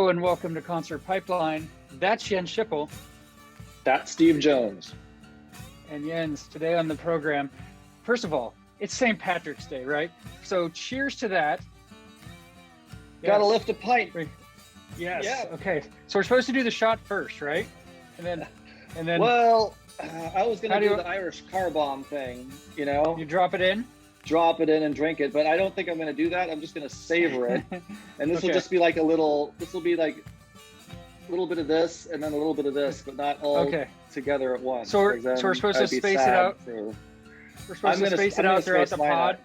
Hello and welcome to Concert Pipeline. That's Jens Schippel. That's Steve Jones. And Jens, today on the program, first of all, it's St. Patrick's Day, right? So cheers to that. Gotta lift a pint. Yes. Yeah. Okay. So we're supposed to do the shot first, right? And then. Well, I was gonna do the Irish car bomb thing. You know, you drop it in and drink it, but I don't think I'm gonna do that. I'm just gonna savor it, and this will just be like a little. This will be like a little bit of this and then a little bit of this, but not all together at once. So we're supposed to space it out. We're supposed to space it out throughout the pod.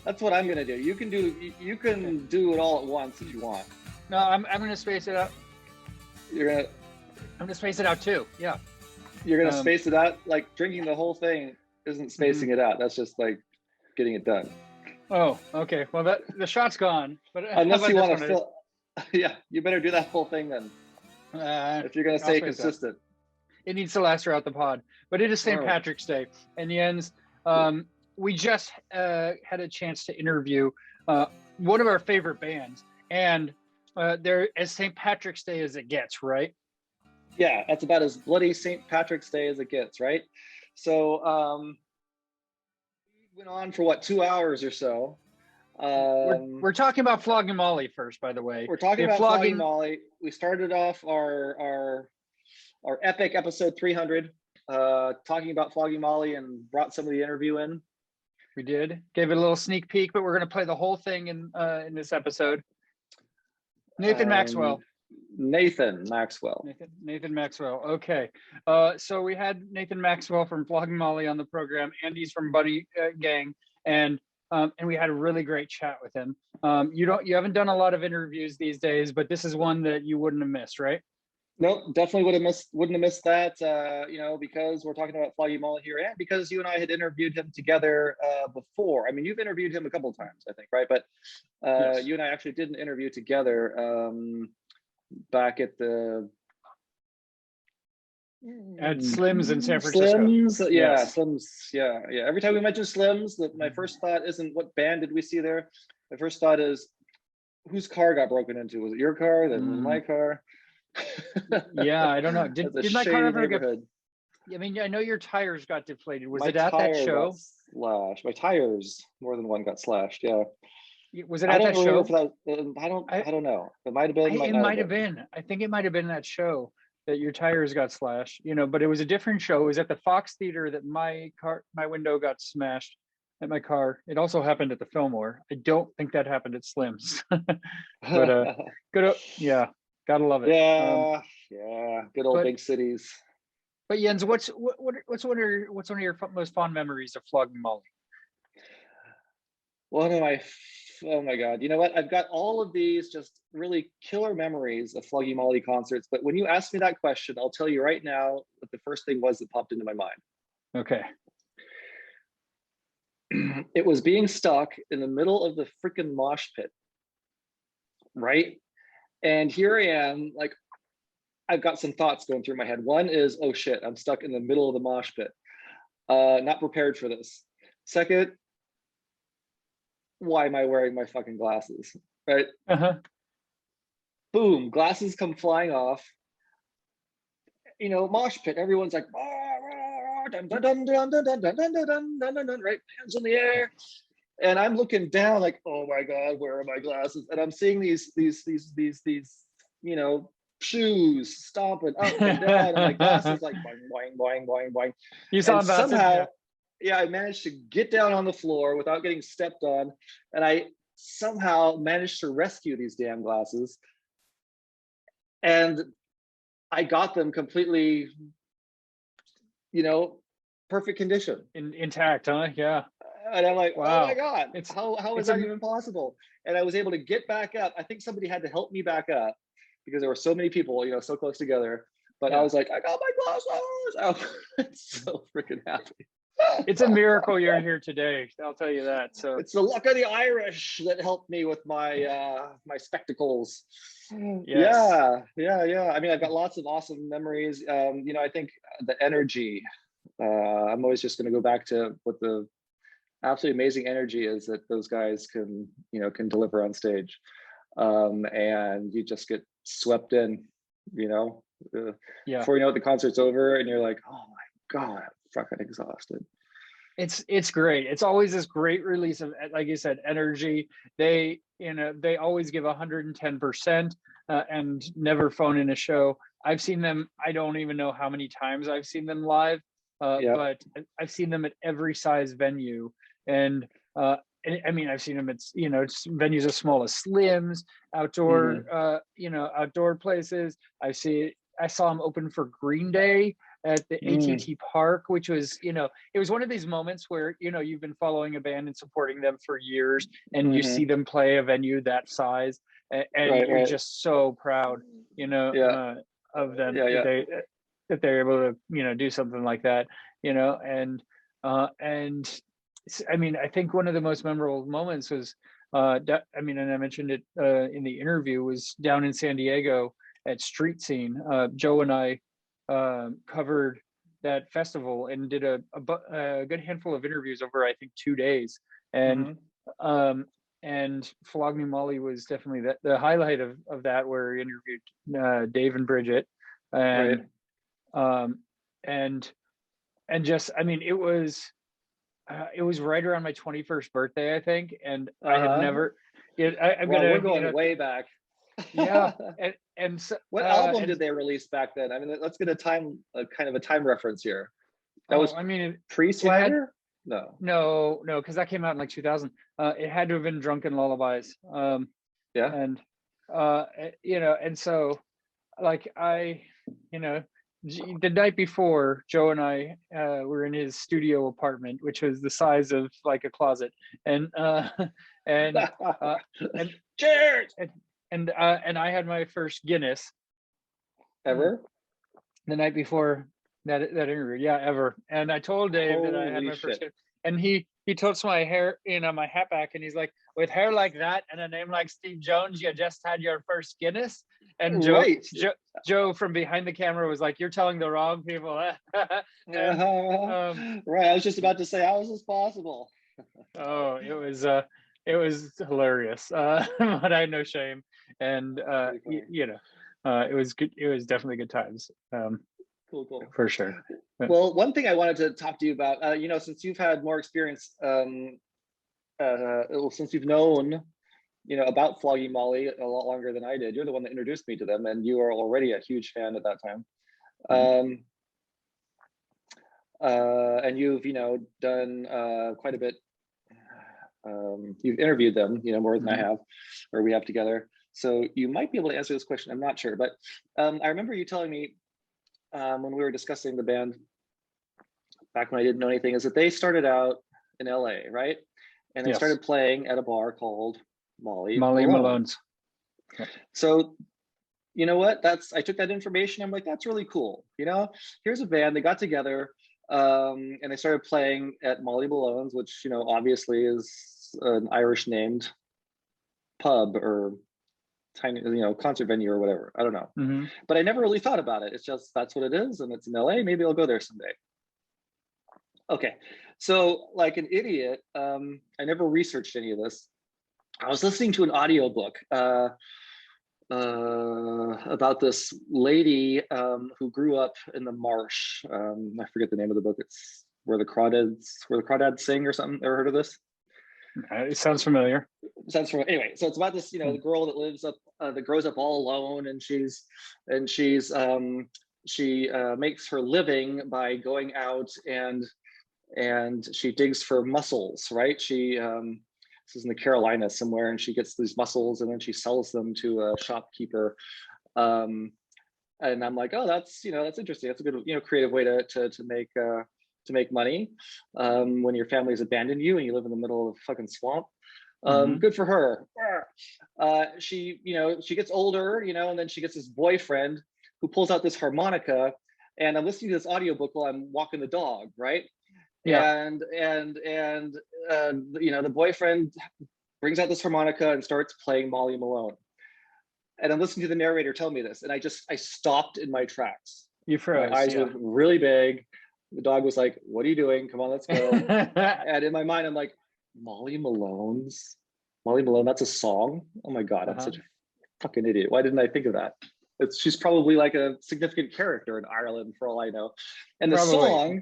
That's what I'm gonna do. You can do it all at once if you want. No, I'm gonna space it out. I'm gonna space it out too. Yeah. You're gonna space it out. Like drinking the whole thing isn't spacing it out. That's just like getting it done. Oh, okay. Well, the shot's gone. But unless you want to fill, yeah, you better do that whole thing then. If you're gonna stay consistent, it needs to last throughout the pod. But it is St. Patrick's Day, and Jens, we just had a chance to interview one of our favorite bands, and they're as St. Patrick's Day as it gets, right? Yeah, that's about as bloody St. Patrick's Day as it gets, right? So we went on for what, 2 hours or so. We're talking about Flogging Molly first, by the way. We're talking about Flogging Molly. We started off our epic episode 300 talking about Flogging Molly and brought some of the interview in. We did. Gave it a little sneak peek, but we're going to play the whole thing in this episode. Nathan Maxwell. Nathan Maxwell. Okay. So we had Nathan Maxwell from Flogging Molly on the program. Andy's from Buddy Gang, and we had a really great chat with him. You haven't done a lot of interviews these days, but this is one that you wouldn't have missed, right? Nope, definitely wouldn't have missed that. Because we're talking about Flogging Molly here, and because you and I had interviewed him together before. I mean, you've interviewed him a couple of times, I think, right? But yes. You and I actually did an interview together back at Slim's in San Francisco. Slim's, yeah, yes. Slim's, yeah. Every time we mention Slim's, my first thought isn't what band did we see there. My first thought is whose car got broken into. Was it your car? Then my car. Yeah, I don't know. Did my car ever get? I mean, I know your tires got deflated. Was it at that show? Slashed. My tires, more than one, got slashed. Yeah. Was it at that show? I don't know. It might have been. It might have been. I think it might have been that show that your tires got slashed. But it was a different show. It was at the Fox Theater that my window got smashed at my car. It also happened at the Fillmore. I don't think that happened at Slim's. But good. Yeah, gotta love it. Yeah. Good old big cities. But Jens, what's one of your most fond memories of Flogging Molly? Oh my God. You know what? I've got all of these just really killer memories of Flogging Molly concerts. But when you ask me that question, I'll tell you right now what the first thing was that popped into my mind. Okay. It was being stuck in the middle of the freaking mosh pit. Right? And here I am, like, I've got some thoughts going through my head. One is, oh shit, I'm stuck in the middle of the mosh pit. Not prepared for this. Second, why am I wearing my fucking glasses, right? Boom, glasses come flying off. Mosh pit, everyone's like, dun, dun, dun, dun, dun, dun, dun, dun, dun, dun, dun, right? Hands in the air. And I'm looking down like, oh my God, where are my glasses? And I'm seeing these shoes stomping up and down, and my glasses like boing, boing, boing, boing, boing. You saw that somehow. Yeah, I managed to get down on the floor without getting stepped on, and I somehow managed to rescue these damn glasses. And I got them completely, perfect condition. Intact, huh? Yeah. And I'm like, wow. Oh my God, how is that even possible? And I was able to get back up. I think somebody had to help me back up because there were so many people, so close together. But I was like, I got my glasses. I'm so freaking happy. It's a miracle you're here today. I'll tell you that. So it's the luck of the Irish that helped me with my my spectacles. Yes. Yeah. I mean, I've got lots of awesome memories. I think the energy. I'm always just going to go back to what the absolutely amazing energy is that those guys can deliver on stage, and you just get swept in, Yeah. before you know it, the concert's over and you're like, oh my God, I'm fucking exhausted. It's great. It's always this great release of, like you said, energy. They always give 110% and never phone in a show. I've seen them. I don't even know how many times I've seen them live, but I've seen them at every size venue. And I mean, I've seen them at it's venues as small as Slim's, outdoor outdoor places. I saw them open for Green Day at the ATT Park, which was, it was one of these moments where, you've been following a band and supporting them for years, and you see them play a venue that size, and you're just so proud, of them that they're able to, do something like that, and I mean, I think one of the most memorable moments was, and I mentioned it in the interview, was down in San Diego at Street Scene. Joe and I covered that festival and did a good handful of interviews over, I think, 2 days. And Flogging Molly was definitely the highlight of that, where we interviewed Dave and Bridget, and and just, I mean, it was right around my 21st birthday, I think, and I had never. We're going way back. Yeah, and so, what album did they release back then? I mean, let's get a kind of a time reference here. That was, I mean, pre-Swagger? No, because that came out in like 2000. It had to have been Drunken Lullabies. And and so, like, the night before, Joe and I were in his studio apartment, which was the size of like a closet, and cheers. And I had my first Guinness ever the night before that interview. Yeah, ever. And I told Dave that I had my first Guinness, and he tilts my hair, my hat back, and he's like, with hair like that and a name like Steve Jones, you just had your first Guinness. And Joe from behind the camera was like, you're telling the wrong people. Right. I was just about to say, how is this possible? Oh, it was hilarious, but I had no shame, and it was good. It was definitely good times. Cool, for sure. Well, one thing I wanted to talk to you about, since you've had more experience, since you've known, about Flogging Molly a lot longer than I did. You're the one that introduced me to them, and you are already a huge fan at that time. And you've, done quite a bit. You've interviewed them, more than I have, or we have together. So you might be able to answer this question. I'm not sure, but I remember you telling me when we were discussing the band back when I didn't know anything, is that they started out in LA, right? And they started playing at a bar called Molly Malone's. So, you know what? I took that information. I'm like, that's really cool. Here's a band. They got together and they started playing at Molly Malone's, which, obviously is an Irish named pub or tiny, concert venue or whatever. I don't know. But I never really thought about it. It's just, that's what it is. And it's in LA. Maybe I'll go there someday. Okay. So like an idiot, I never researched any of this. I was listening to an audiobook about this lady who grew up in the marsh. I forget the name of the book. It's Where the Crawdads Sing or something. Ever heard of this? It sounds familiar. Anyway, so it's about this, the girl that lives up, that grows up all alone, and she makes her living by going out and she digs for mussels, right? This is in the Carolinas somewhere, and she gets these mussels and then she sells them to a shopkeeper. And I'm like, oh, that's interesting. That's a good, creative way to make money when your family's abandoned you and you live in the middle of a fucking swamp. Good for her. She gets older, and then she gets this boyfriend who pulls out this harmonica, and I'm listening to this audiobook while I'm walking the dog, right? And the boyfriend brings out this harmonica and starts playing Molly Malone. And I'm listening to the narrator tell me this, and I stopped in my tracks. You froze. My eyes were really big. The dog was like, "What are you doing? Come on, let's go." And in my mind, I'm like, Molly Malone, that's a song? Oh my God, I'm such a Fucking idiot. Why didn't I think of that? She's probably like a significant character in Ireland for all I know. And Probably.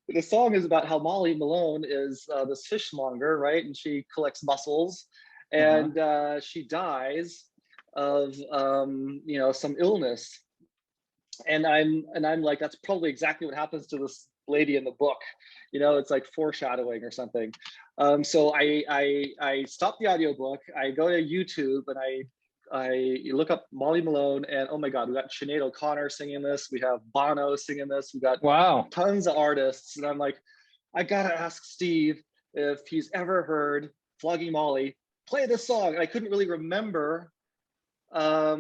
the song is about how Molly Malone is this fishmonger, right? And she collects mussels, Uh-huh. and she dies of some illness. And I'm like, that's probably exactly what happens to this lady in the book. It's like foreshadowing or something. So I stop the audiobook, I go to YouTube, and I look up Molly Malone, and oh my God, we got Sinead O'Connor singing this. We have Bono singing this. We got Wow. tons of artists. And I'm like, I gotta ask Steve if he's ever heard Flogging Molly. Play this song. And I couldn't really remember. I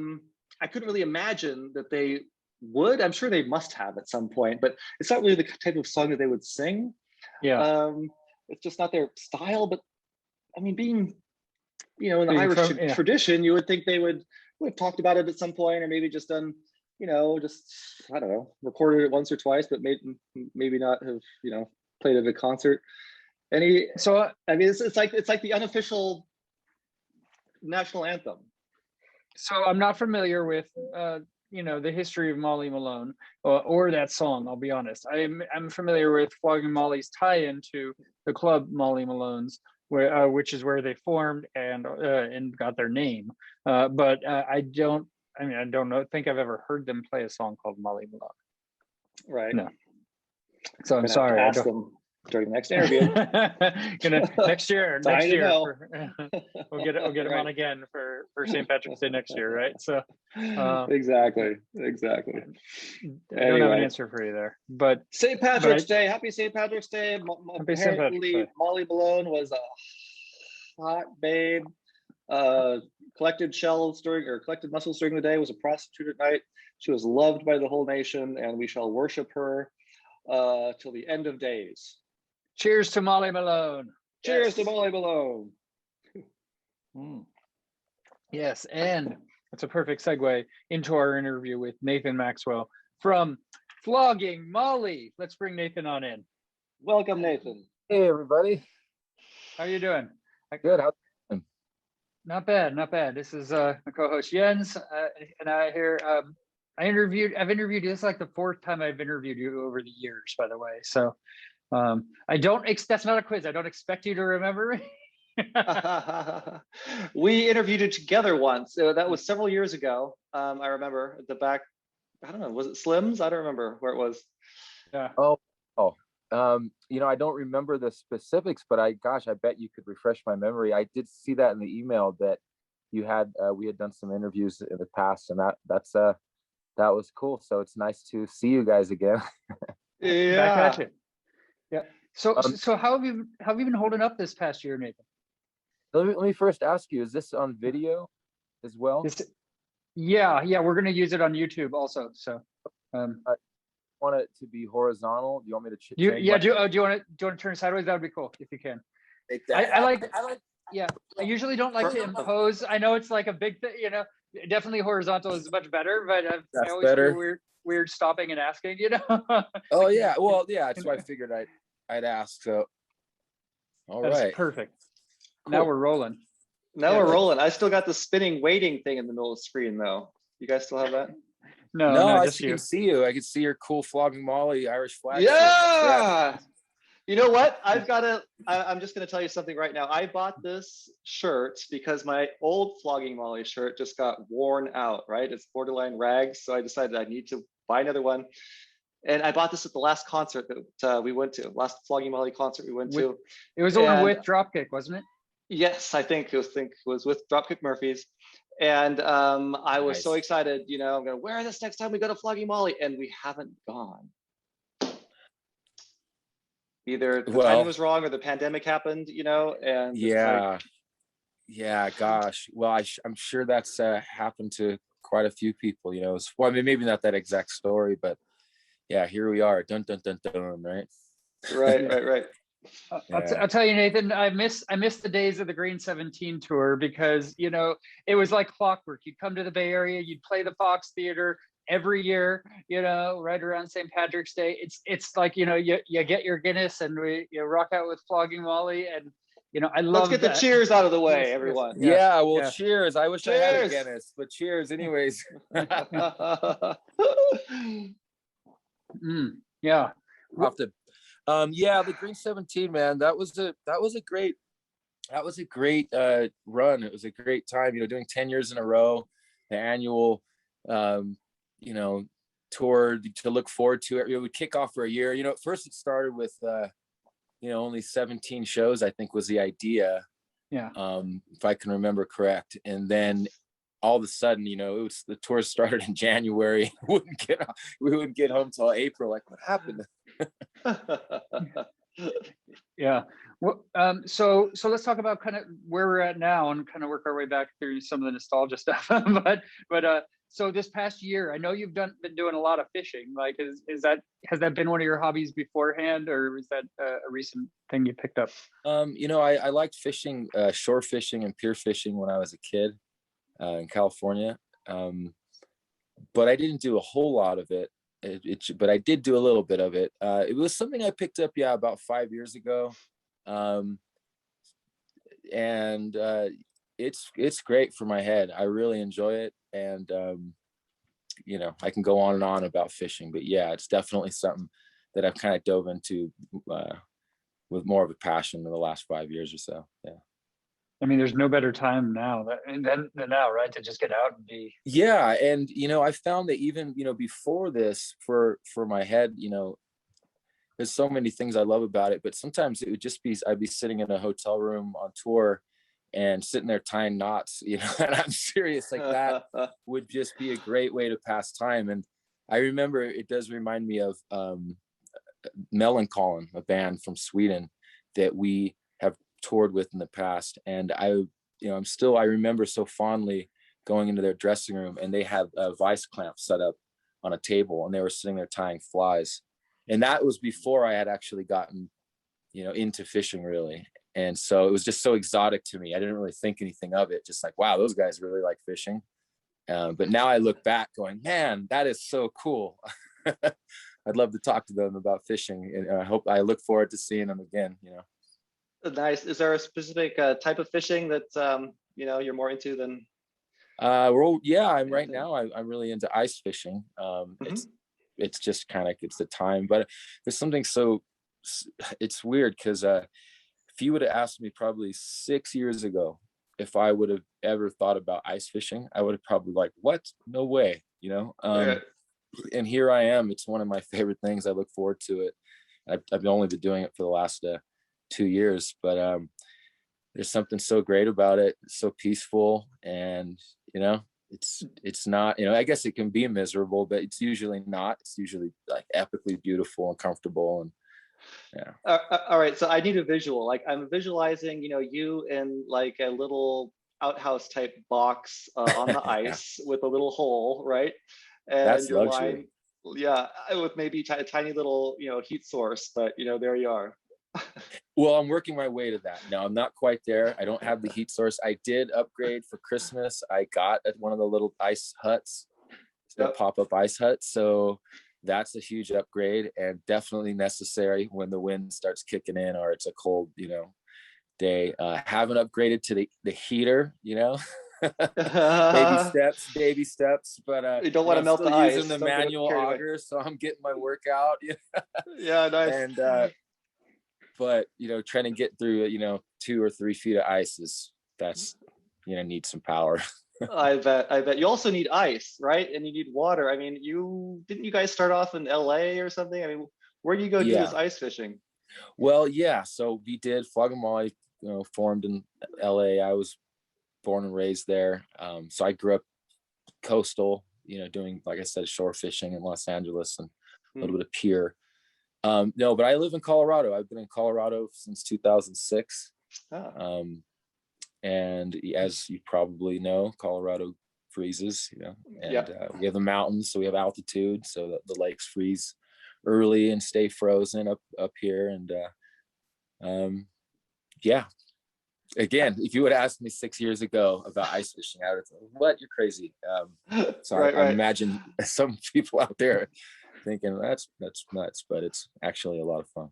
couldn't really imagine that they would. I'm sure they must have at some point, but it's not really the type of song that they would sing. Yeah. It's just not their style. But I mean, being in the Being Irish from, yeah. tradition, you would think they would have talked about it at some point, or maybe just done, just, I don't know, recorded it once or twice, but maybe not have, played at a concert. So I mean, it's like the unofficial national anthem. So I'm not familiar with, the history of Molly Malone or that song. I'll be honest. I'm familiar with Flogging Molly's tie-in to the club Molly Malone's, which is where they formed and got their name. But I don't. I mean, I don't know. Think I've ever heard them play a song called Molly Malone. Right. No. So I'm sorry. Ask them during the next interview. Next year. We'll get them Right. on again for St. Patrick's Day next year, right? So exactly. I don't have an answer for you there, but St. Patrick's Day. Happy St. Patrick's Day. Apparently, Molly Malone was a hot babe. Collected mussels during the day. Was a prostitute at night. She was loved by the whole nation, and we shall worship her till the end of days. Cheers to Molly Malone. Cheers to Molly Malone. Yes, and that's a perfect segue into our interview with Nathan Maxwell from Flogging Molly. Let's bring Nathan on in. Welcome, Nathan. Hey, everybody. How are you doing? Good. How's it going? Not bad. This is my co-host Jens, and I've interviewed you. This is like the fourth time I've interviewed you over the years, by the way. So that's not a quiz. I don't expect you to remember me. We interviewed you together once. That was several years ago. I remember at the back. I don't know. Was it Slim's? I don't remember where it was. Yeah. I don't remember the specifics, but I bet you could refresh my memory. I did see that in the email that you had. We had done some interviews in the past, and that was cool. So it's nice to see you guys again. Yeah. Back at you. Yeah. So how have you been holding up this past year, Nathan? Let me first ask you: is this on video as well? Yeah. We're going to use it on YouTube also. So, want it to be horizontal? Do you want me to? Do you want to turn sideways? That would be cool if you can. I like. Yeah. I usually don't like to impose. I know it's like a big thing. Definitely horizontal is much better, but I always feel weird stopping and asking. Oh yeah. Well, yeah. That's why I figured I'd ask. So. All right. That's perfect. Cool. Now we're rolling. We're rolling. I still got the spinning waiting thing in the middle of the screen though. You guys still have that? No, I can see you. I can see your cool Flogging Molly Irish flag. Yeah. You know what? I'm just gonna tell you something right now. I bought this shirt because my old Flogging Molly shirt just got worn out, right? It's borderline rags. So I decided I need to buy another one. And I bought this at the last concert that we went to, last Flogging Molly concert we went to. It was the one with Dropkick, wasn't it? Yes, I think it was with Dropkick Murphys. And I was so excited, I'm gonna wear this next time we go to Flogging Molly, and we haven't gone. Either the timing was wrong or the pandemic happened, and yeah, gosh. Well, I'm sure that's happened to quite a few people, Well, I mean, maybe not that exact story, but yeah, here we are. Dun dun dun dun, right? Right. I'll tell you, Nathan, I miss the days of the Green 17 tour because, it was like clockwork. You'd come to the Bay Area, you'd play the Fox Theater every year, right around St. Patrick's Day. It's like, you get your Guinness and you rock out with Flogging Molly, and I Let's love get the that. cheers out of the way, Yes, everyone. yes. Yeah, well, yeah. cheers. I wish I had a Cheers. Guinness, but cheers anyways. Yeah. Off the, yeah, the Green 17, man, that was a great run. It was a great time, doing 10 years in a row, the annual, you know, tour to look forward to. It would kick off for a year. At first it started with, only 17 shows, I think was the idea. Yeah. If I can remember correct. And then all of a sudden, the tour started in January. We wouldn't get home till April. Like, what happened? Yeah. Well, so let's talk about kind of where we're at now and kind of work our way back through some of the nostalgia stuff. but so this past year, I know you've been doing a lot of fishing. Like, has that been one of your hobbies beforehand, or was that a recent thing you picked up? I liked fishing, shore fishing and pier fishing when I was a kid in California. But I didn't do a whole lot of it. But I did do a little bit of it. It was something I picked up, about 5 years ago. And it's great for my head. I really enjoy it. And, I can go on and on about fishing, but yeah, it's definitely something that I've kind of dove into with more of a passion in the last 5 years or so. Yeah. I mean, there's no better time now than now, right? To just get out and be. Yeah. And, I found that even, before this for my head, there's so many things I love about it, but sometimes it would just be, I'd be sitting in a hotel room on tour and sitting there tying knots, and I'm serious, like that would just be a great way to pass time. And I remember it does remind me of Mellancolin, a band from Sweden that we have toured with in the past. And I remember so fondly going into their dressing room, and they had a vice clamp set up on a table, and they were sitting there tying flies. And that was before I had actually gotten, into fishing really. And so it was just so exotic to me. I didn't really think anything of it. Just like, wow, those guys really like fishing. But now I look back going, man, that is so cool. I'd love to talk to them about fishing, and I look forward to seeing them again. Nice. Is there a specific type of fishing that you're more into than? Well, yeah, I'm really into ice fishing. It's just kind of, it's the time, but there's something it's weird because if you would have asked me probably 6 years ago if I would have ever thought about ice fishing, I would have probably like, what? No way, and here I am. It's one of my favorite things. I look forward to it. I've only been doing it for the last 2 years, but there's something so great about it. It's so peaceful, and it's not, I guess it can be miserable, but it's usually not. It's usually like epically beautiful and comfortable. And yeah. All right, so I need a visual. Like, I'm visualizing, you in like a little outhouse type box on the ice with a little hole, right? And that's your luxury. line, yeah, with maybe a tiny little, heat source, but there you are. Well, I'm working my way to that. No, I'm not quite there. I don't have the heat source. I did upgrade for Christmas. I got at one of the little ice huts, the pop-up ice hut. So that's a huge upgrade, and definitely necessary when the wind starts kicking in or it's a cold, day. Haven't upgraded to the heater, baby steps, but you don't want to melt the ice. Using the manual auger, so I'm getting my workout. Yeah, nice. And but trying to get through 2 or 3 feet of ice needs some power. I bet you also need ice, right? And you need water. I mean, didn't you guys start off in LA or something? I mean, where do you go do this ice fishing? Well, yeah, so we did Flogging Molly, formed in LA. I was born and raised there. So I grew up coastal, doing, like I said, shore fishing in Los Angeles and a little bit of pier. No, but I live in Colorado. I've been in Colorado since 2006. And as you probably know, Colorado freezes, and we have the mountains, so we have altitude, so the lakes freeze early and stay frozen up here. And yeah, again, if you would ask me 6 years ago about ice fishing, I would have said, what? You're crazy. So right. I imagine some people out there thinking that's nuts, but it's actually a lot of fun.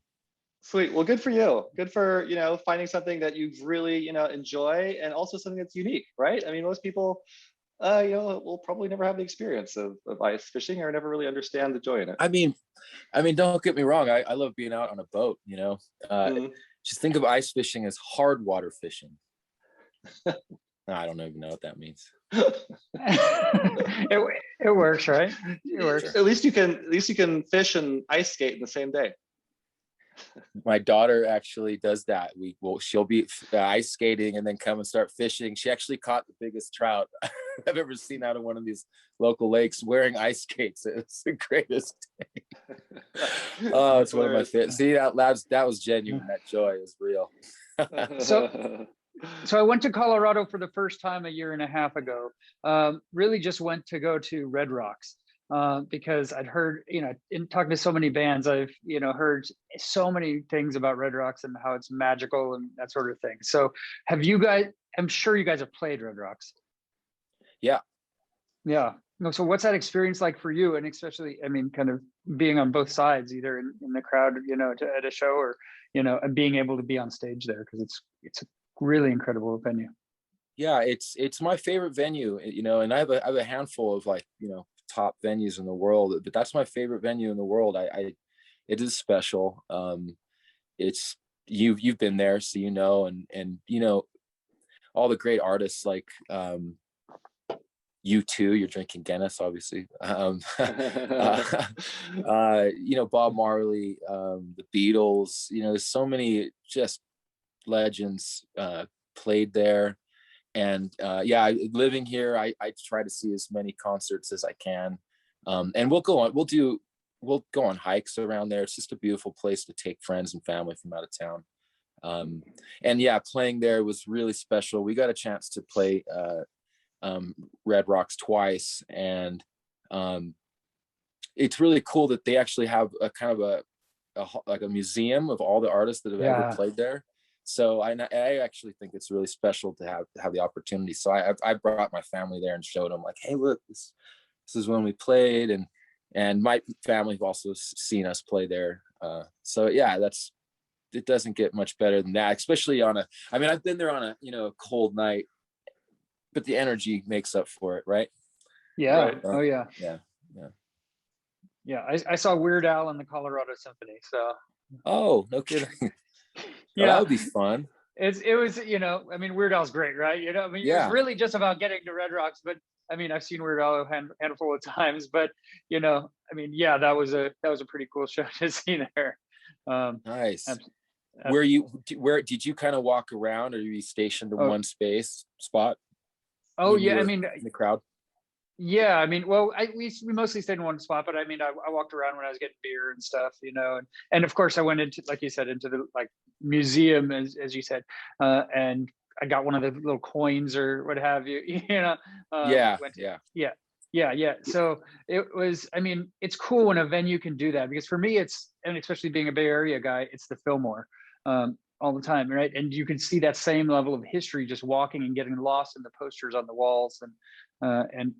Sweet. Well, good for you. Good for, finding something that you really, enjoy, and also something that's unique, right? I mean, most people, will probably never have the experience of ice fishing, or never really understand the joy in it. I mean, don't get me wrong. I love being out on a boat, Mhm. just think of ice fishing as hard water fishing. I don't even know what that means. It works, right? It works. At least you can fish and ice skate in the same day. My daughter actually does that. She'll be ice skating and then come and start fishing. She actually caught the biggest trout I've ever seen out of one of these local lakes wearing ice skates. It's the greatest thing. Oh, it's one of my favorites. See, that was genuine. That joy is real. So I went to Colorado for the first time a year and a half ago. Really just went to go to Red Rocks because I'd heard, in talking to so many bands, I've, heard so many things about Red Rocks and how it's magical and that sort of thing. So I'm sure you guys have played Red Rocks. Yeah. Yeah. No, so what's that experience like for you? And especially, I mean, kind of being on both sides, either in the crowd, at a show, or, and being able to be on stage there, because it's a really incredible venue. Yeah, it's my favorite venue, and I have a handful of top venues in the world, but that's my favorite venue in the world. It is special. It's you've been there, so and all the great artists like you too. You're drinking Guinness, obviously. Bob Marley, the Beatles. There's so many just legends played there. And living here, I try to see as many concerts as I can. And we'll go on hikes around there. It's just a beautiful place to take friends and family from out of town. And playing there was really special. We got a chance to play Red Rocks twice, and it's really cool that they actually have a kind of a museum of all the artists that have ever played there. So I actually think it's really special to have the opportunity. So I brought my family there and showed them, like, hey, look, this is when we played, and my family have also seen us play there. So yeah, it doesn't get much better than that, especially I've been there on a cold night, but the energy makes up for it, right? Yeah. Right. Oh yeah. Yeah. I saw Weird Al in the Colorado Symphony. So. Oh, no kidding. Yeah, that would be fun. It was, Weird Al's great, right? It was really just about getting to Red Rocks, but I've seen Weird Al a handful of times, but that was a pretty cool show to see there. Nice. Where did you kind of walk around, or you stationed in one spot? Oh yeah, in the crowd. Yeah, well, we mostly stayed in one spot, but I walked around when I was getting beer and stuff, and of course I went into, like you said, into the museum, as you said, and I got one of the little coins or what have you, Yeah. So it was, it's cool when a venue can do that, because for me and especially being a Bay Area guy, it's the Fillmore. All the time, right? And you can see that same level of history just walking and getting lost in the posters on the walls and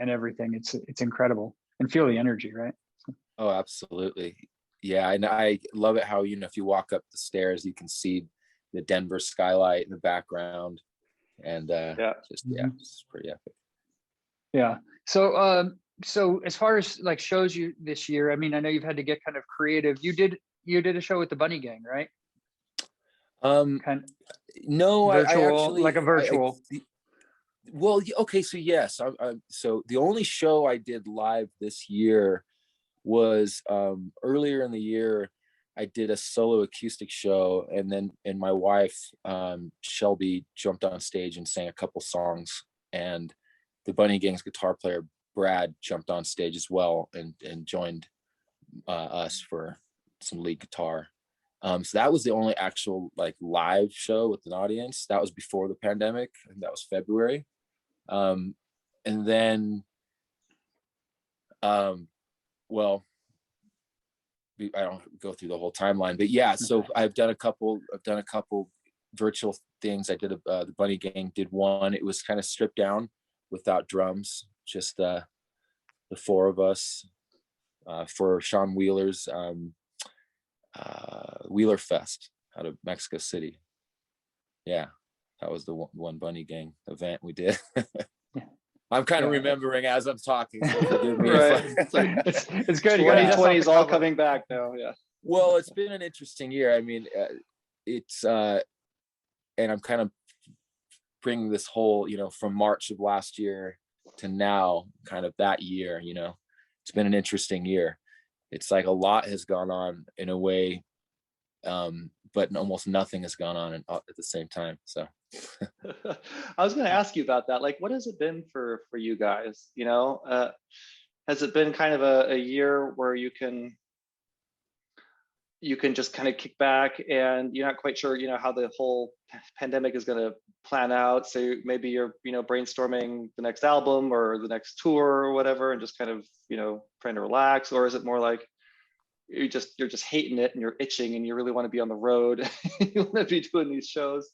everything. It's incredible, and feel the energy, right? Oh, absolutely. Yeah, and I love it how if you walk up the stairs, you can see the Denver skylight in the background, and it's pretty epic. Yeah. So as far as shows you this year, I know you've had to get kind of creative. You did a show with the Bunny Gang, right? No, virtual, I actually like a virtual. Well, okay, so yes, so the only show I did live this year was earlier in the year. I did a solo acoustic show, and my wife Shelby jumped on stage and sang a couple songs, and the Bunny Gang's guitar player Brad jumped on stage as well and joined us for some lead guitar. So that was the only actual live show with an audience. That was before the pandemic, and that was February. And then, well, I don't go through the whole timeline, but yeah. So I've done a couple virtual things. I did the Bunny Gang did one. It was kind of stripped down without drums, just the four of us for Sean Wheeler's Wheeler Fest out of Mexico City. Yeah, that was the one Bunny Gang event we did. I'm kind of remembering as I'm talking, so forgive me. Right. It's good. You got 2020 is all coming back now. Yeah. Well, it's been an interesting year. I mean, it's and I'm kind of bringing this whole, from March of last year to now, kind of that year, it's been an interesting year. It's like a lot has gone on in a way, but almost nothing has gone on at the same time. So I was going to ask you about that. Like, what has it been for you guys? Has it been kind of a year where you can just kind of kick back and you're not quite sure, how the whole pandemic is going to plan out. So maybe you're, brainstorming the next album or the next tour or whatever, and just kind of, trying to relax? Or is it more like you're just hating it and you're itching and you really want to be on the road? You want to be doing these shows?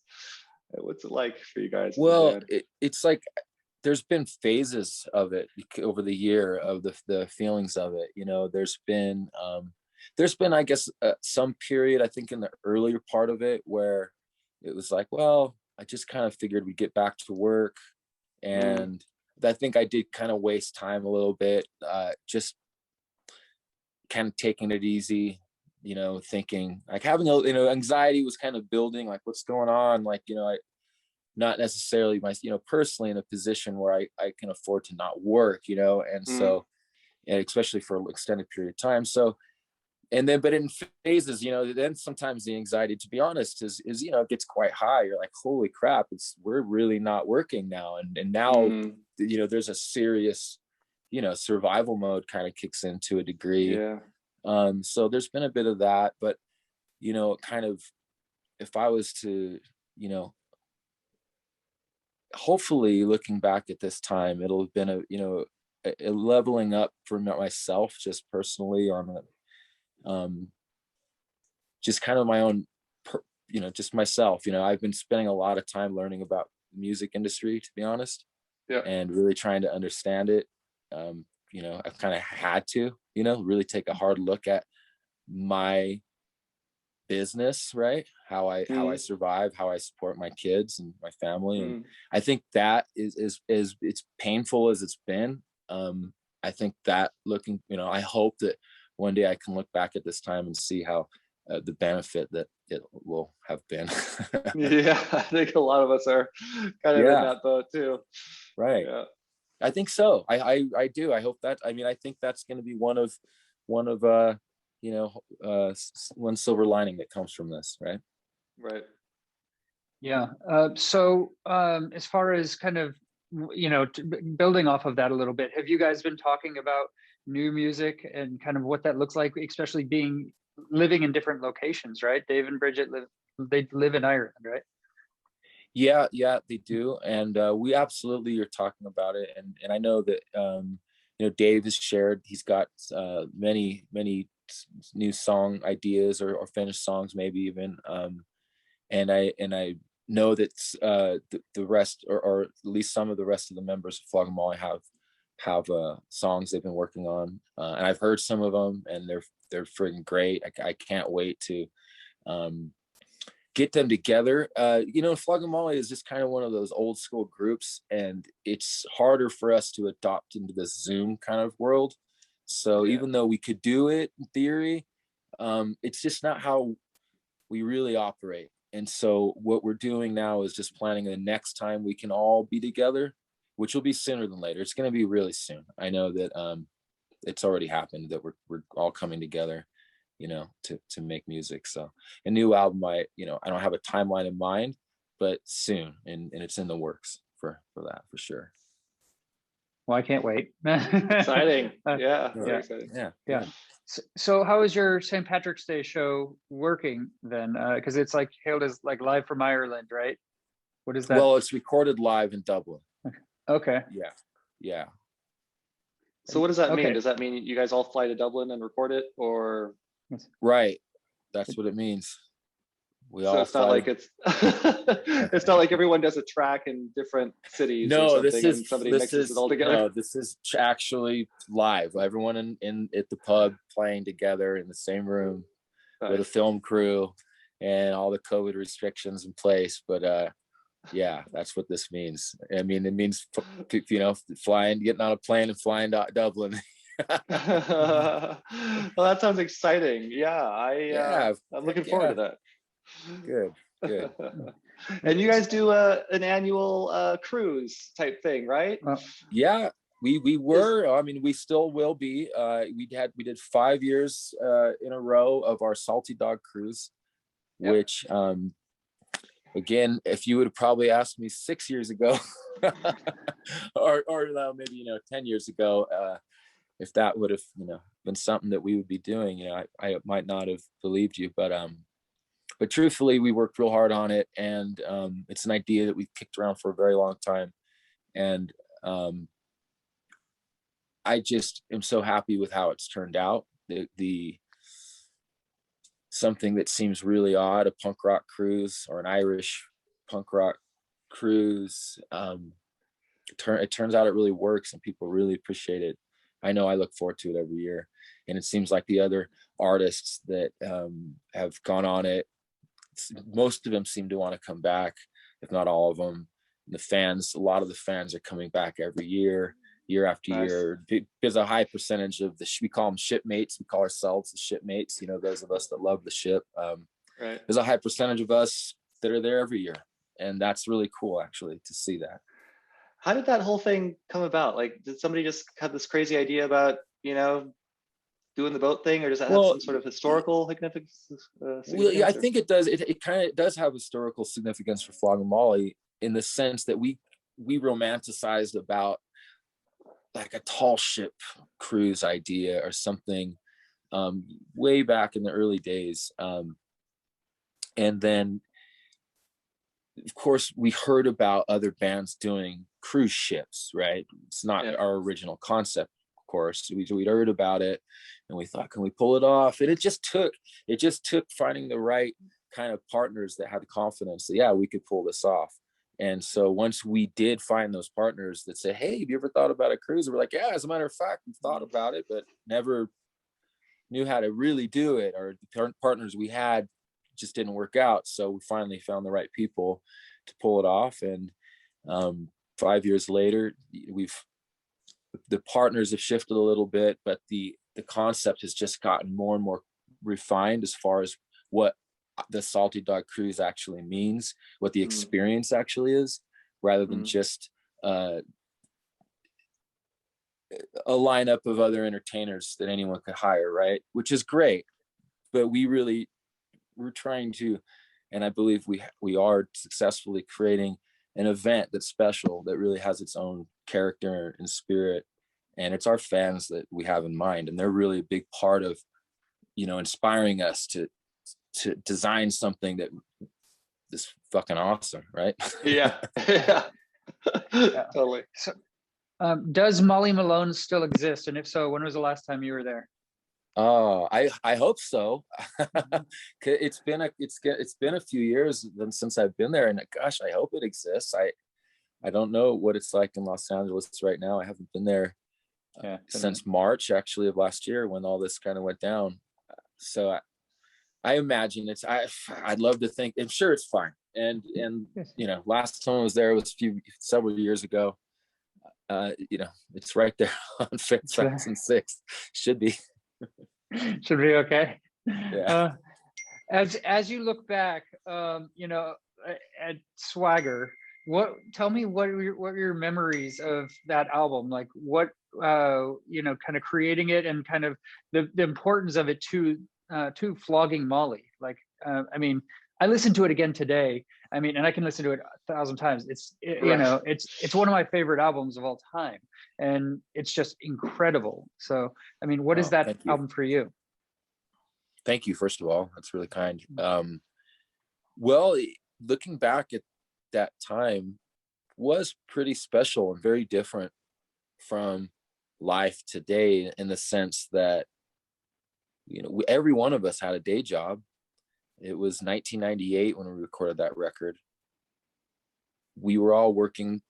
What's it like for you guys? Well, it's like there's been phases of it over the year, of the feelings of it. There's been, I guess, some period, I think, in the earlier part of it where it was like, well, I just kind of figured we'd get back to work. And I think I did kind of waste time a little bit, just kind of taking it easy, thinking, like, having anxiety was kind of building, like, what's going on? Like, I not necessarily personally in a position where I can afford to not work, and so, and especially for an extended period of time. So, but in phases, then sometimes the anxiety, to be honest, is it gets quite high. You're like, holy crap, we're really not working now. And now, there's a serious, survival mode kind of kicks in to a degree. Yeah. So there's been a bit of that, but, kind of, if I was to, hopefully looking back at this time, it'll have been a leveling up for myself, just personally, on a, just kind of my own, just myself. I've been spending a lot of time learning about the music industry, to be honest, and really trying to understand it. I've kind of had to, really take a hard look at my business, right? How I survive, how I support my kids and my family. And I think that is it's painful as it's been. I think that looking, I hope that one day I can look back at this time and see how the benefit that it will have been. Yeah, I think a lot of us are kind of in that boat too. Right. Yeah. I think so. I do. I hope that. I mean, I think that's going to be one of one silver lining that comes from this, right? Right. Yeah. So as far as kind of, building off of that a little bit, have you guys been talking about new music and kind of what that looks like, especially living in different locations, right? Dave and Bridget live in Ireland, right? Yeah, they do. And we absolutely are talking about it. And I know that, Dave has shared, he's got many new song ideas or finished songs, maybe even. And I know that the rest, or at least some of the rest of the members of Flogging Molly have songs they've been working on. And I've heard some of them, and they're freaking great. I can't wait to get them together. Flogging Molly is just kind of one of those old school groups, and it's harder for us to adopt into this Zoom kind of world. So even though we could do it in theory, it's just not how we really operate. And so what we're doing now is just planning the next time we can all be together, which will be sooner than later. It's going to be really soon. I know that it's already happened, that we're all coming together, to make music. So a new album, I don't have a timeline in mind, but soon, and it's in the works for that, for sure. Well, I can't wait. Exciting. Yeah. Yeah. Exciting. Yeah. So how is your St. Patrick's Day show working then? Because it's like hailed as like live from Ireland, right? What is that? Well, it's recorded live in Dublin. Okay. Yeah. So what does that mean? Does that mean you guys all fly to Dublin and record it, or? Right. That's what it means. So it's not like it's not like everyone does a track in different cities. No, or something, and somebody mixes it all together. No, this is actually live. Everyone in at the pub playing together in the same room. with a film crew and all the COVID restrictions in place. But yeah, that's what this means. I mean, it means, flying, getting on a plane and flying to Dublin. Well, that sounds exciting. Yeah, Yeah, I'm looking forward to that. Good. And you guys do an annual cruise type thing, right? Yeah, we were. I mean, we still will be. We did 5 years in a row of our Salty Dog cruise, which again, if you would have probably asked me 6 years ago, or maybe 10 years ago, if that would have been something that we would be doing, I might not have believed you, but truthfully, we worked real hard on it, and it's an idea that we've kicked around for a very long time, and I just am so happy with how it's turned out. The something that seems really odd, a punk rock cruise or an Irish punk rock cruise, it turns out it really works, and people really appreciate it. I know I look forward to it every year, and it seems like the other artists that have gone on it, most of them seem to want to come back, if not all of them. A lot of the fans are coming back every year after year. There's a high percentage of we call them shipmates. We call ourselves the shipmates. Those of us that love the ship. Right. There's a high percentage of us that are there every year, and that's really cool, actually, to see that. How did that whole thing come about? Like, did somebody just have this crazy idea about doing the boat thing, or does that have some sort of historical significance? Well, yeah, I think it does. It kind of does have historical significance for Flogging Molly, in the sense that we romanticized about like a tall ship cruise idea or something way back in the early days, and then of course we heard about other bands doing cruise ships, right? It's not our original concept, of course. We'd heard about it, and we thought, can we pull it off? And it just took finding the right kind of partners that had confidence that we could pull this off. And so once we did find those partners that said, hey, have you ever thought about a cruise? We're like, yeah, as a matter of fact, we've thought about it, but never knew how to really do it, or the partners we had just didn't work out. So we finally found the right people to pull it off. And 5 years later, the partners have shifted a little bit, but the concept has just gotten more and more refined as far as what the Salty Dog cruise actually means, what the experience actually is, rather than just a lineup of other entertainers that anyone could hire, right? Which is great, but we're trying to, and I believe we are successfully creating an event that's special, that really has its own character and spirit, and it's our fans that we have in mind, and they're really a big part of inspiring us to design something that is fucking awesome, right? Yeah. Totally. So, does Molly Malone still exist? And if so, when was the last time you were there? Oh, I hope so. It's been a few years since I've been there, and gosh, I hope it exists. I don't know what it's like in Los Angeles right now. I haven't been there since March, actually, of last year, when all this kind of went down. So I imagine I'd love to think, I'm sure it's fine. And last time I was there was several years ago. It's right there on 5th and 6th. Should be okay. Yeah. As you look back, at Swagger, tell me what are your memories of that album? Like what kind of creating it, and kind of the importance of it to Flogging Molly. Like I mean, I listened to it again today. I mean, and I can listen to it 1,000 times. It's one of my favorite albums of all time, and it's just incredible. So, I mean, what is that album for you? Thank you, first of all. That's really kind. Well, looking back at that time was pretty special and very different from life today, in the sense that every one of us had a day job. It was 1998 when we recorded that record. We were all working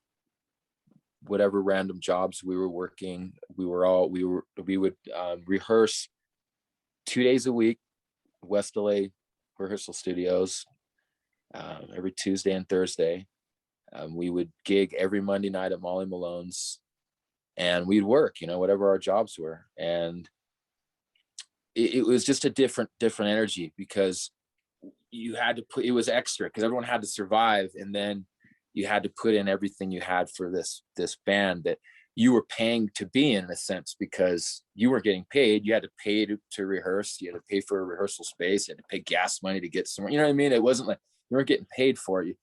whatever random jobs we were working. We would rehearse 2 days a week West LA rehearsal studios every Tuesday and Thursday. We would gig every Monday night at Molly Malone's, and we'd work, whatever our jobs were. And it was just a different energy, because you had to put, it was extra because everyone had to survive. And then you had to put in everything you had for this band that you were paying to be in a sense, because you weren't getting paid. You had to pay to rehearse. You had to pay for a rehearsal space. You had to pay gas money to get somewhere. You know what I mean? It wasn't like you weren't getting paid for it.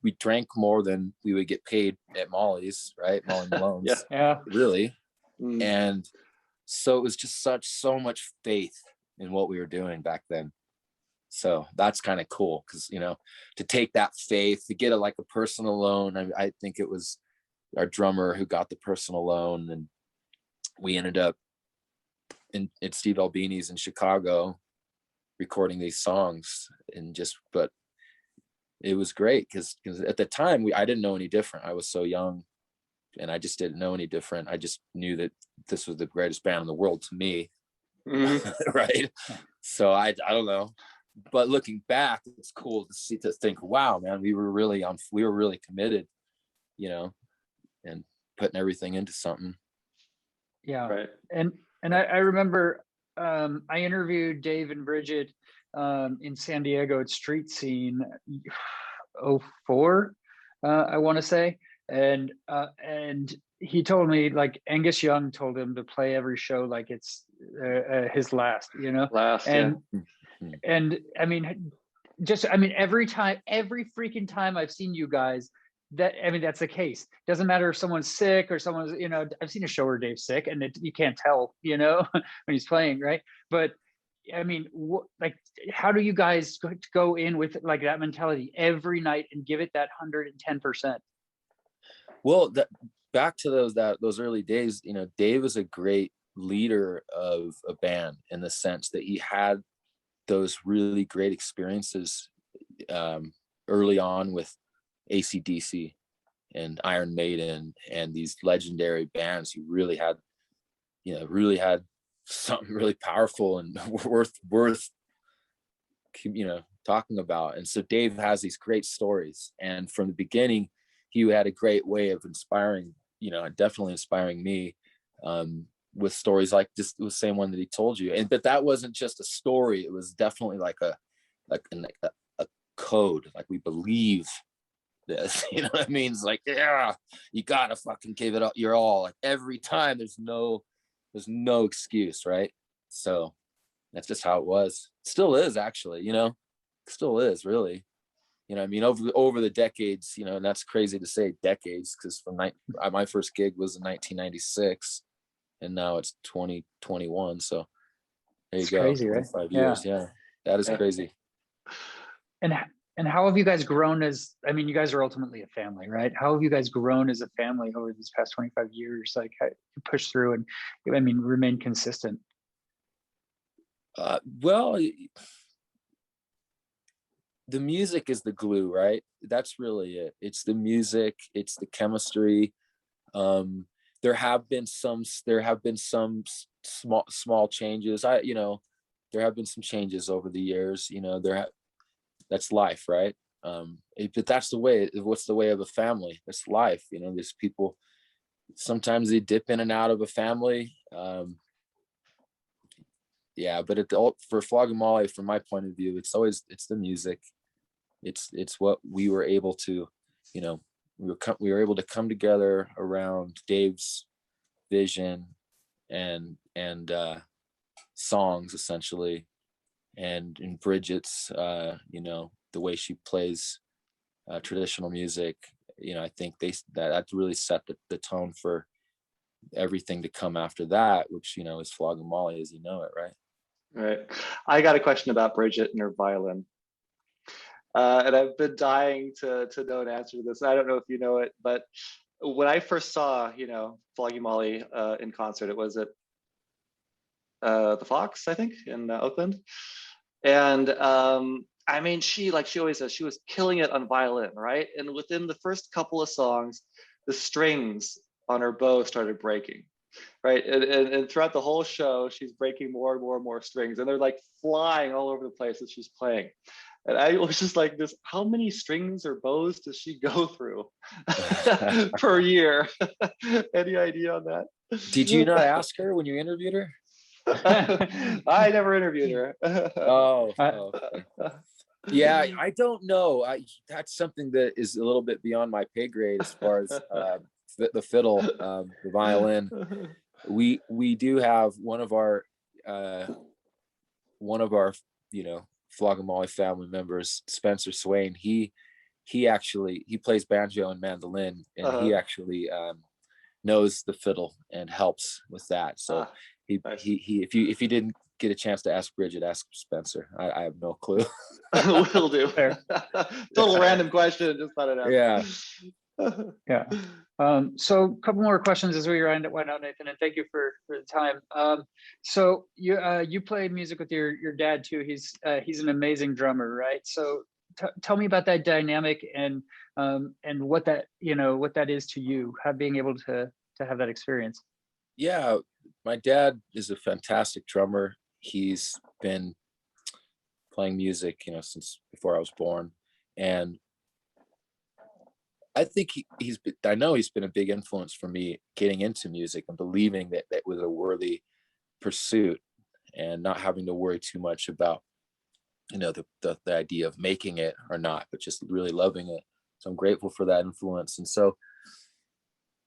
We drank more than we would get paid at Molly's, right? Molly Malone's. Yeah. Really. And so it was just so much faith in what we were doing back then. So that's kind of cool, because to take that faith, to get like a personal loan. I think it was our drummer who got the personal loan, and we ended up at Steve Albini's in Chicago recording these songs. But it was great because at the time I didn't know any different. I was so young, and I just didn't know any different. I just knew that this was the greatest band in the world to me. Right. So I don't know, but looking back, it's cool to think, wow, man, we were really committed, and putting everything into something. Yeah. Right. And I remember I interviewed Dave and Bridget in San Diego at Street Scene 04, I want to say. And he told me, like, Angus Young told him to play every show like it's his last, Last, and yeah. and I mean, every freaking time I've seen you guys, that's the case. Doesn't matter if someone's sick or someone's, I've seen a show where Dave's sick and you can't tell, when he's playing, right? But I mean, how do you guys go in with like that mentality every night and give it that 110%? Well, back to those early days, Dave was a great leader of a band in the sense that he had those really great experiences early on with AC/DC and Iron Maiden and these legendary bands who really had something really powerful and worth talking about. And so Dave has these great stories, and from the beginning he had a great way of inspiring, definitely inspiring me with stories like this, the same one that he told you. But that wasn't just a story, it was definitely like a code, like we believe this, what I mean? It's like, yeah, you gotta fucking give it up your all, like every time. There's no excuse, right? So that's just how it was. Still is, actually, still is, really. I mean, over the decades, and that's crazy to say decades, because my first gig was in 1996 and now it's 2021. So there you go. Crazy, right? 25 years. Yeah, that is crazy. And how have you guys grown you guys are ultimately a family, right? How have you guys grown as a family over these past 25 years? Like, how you push through and, remain consistent? Well, the music is the glue, right? That's really it. It's the music, it's the chemistry. There have been some small changes. There have been some changes over the years. That's life, right? But that's the way. What's the way of a family? It's life. There's people. Sometimes they dip in and out of a family. Yeah, but for Flogging Molly, from my point of view, it's the music. It's what we were able to, we were able to come together around Dave's vision and songs, essentially, and in Bridget's the way she plays traditional music. I think that really set the tone for everything to come after that, which is Flogging Molly as you know it, right? Right. I got a question about Bridget and her violin. And I've been dying to know an answer to this. I don't know if you know it, but when I first saw, Flogging Molly in concert, it was at the Fox, I think, in Oakland. And she always says she was killing it on violin, right? And within the first couple of songs, the strings on her bow started breaking. right? And throughout the whole show, she's breaking more and more and more strings, and they're like flying all over the place as she's playing. And I was just like, this, how many strings or bows does she go through per year? Any idea on that? Did you not ask her when you interviewed her? I never interviewed her. Oh, okay. Yeah, I don't know. That's something that is a little bit beyond my pay grade as far as the fiddle, the violin. We do have one of our Flogging Molly family members, Spencer Swain. He plays banjo and mandolin, and he actually knows the fiddle and helps with that. So nice. he if you didn't get a chance to ask Bridget, ask Spencer. I have no clue. Will do. Total random question. Just thought I'd ask. Yeah. So a couple more questions as we wind out, Nathan, and thank you for the time. So you played music with your dad too. He's an amazing drummer, right? So tell me about that dynamic and what that is to you, being able to have that experience. Yeah, my dad is a fantastic drummer. He's been playing music, since before I was born, and I think I know he's been a big influence for me getting into music and believing that that was a worthy pursuit and not having to worry too much about, the idea of making it or not, but just really loving it. So I'm grateful for that influence. And so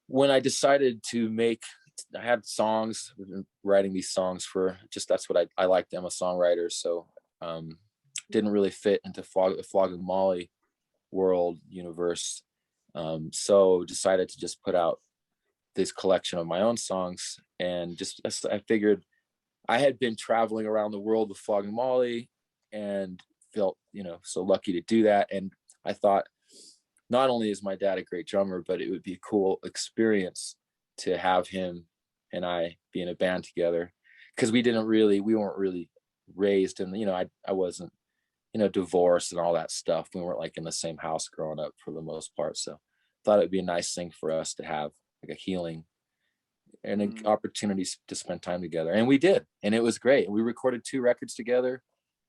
when I decided I had songs, I've been writing these songs for that's what I liked. I'm a songwriter. So didn't really fit into the Flogging Molly world universe. So decided to just put out this collection of my own songs, and I figured I had been traveling around the world with Flogging Molly and felt, so lucky to do that. And I thought, not only is my dad a great drummer, but it would be a cool experience to have him and I be in a band together, because we weren't really raised, and I wasn't divorced and all that stuff. We weren't like in the same house growing up for the most part. So thought it'd be a nice thing for us to have, like a healing and an opportunity to spend time together. And we did, and it was great. We recorded 2 records together,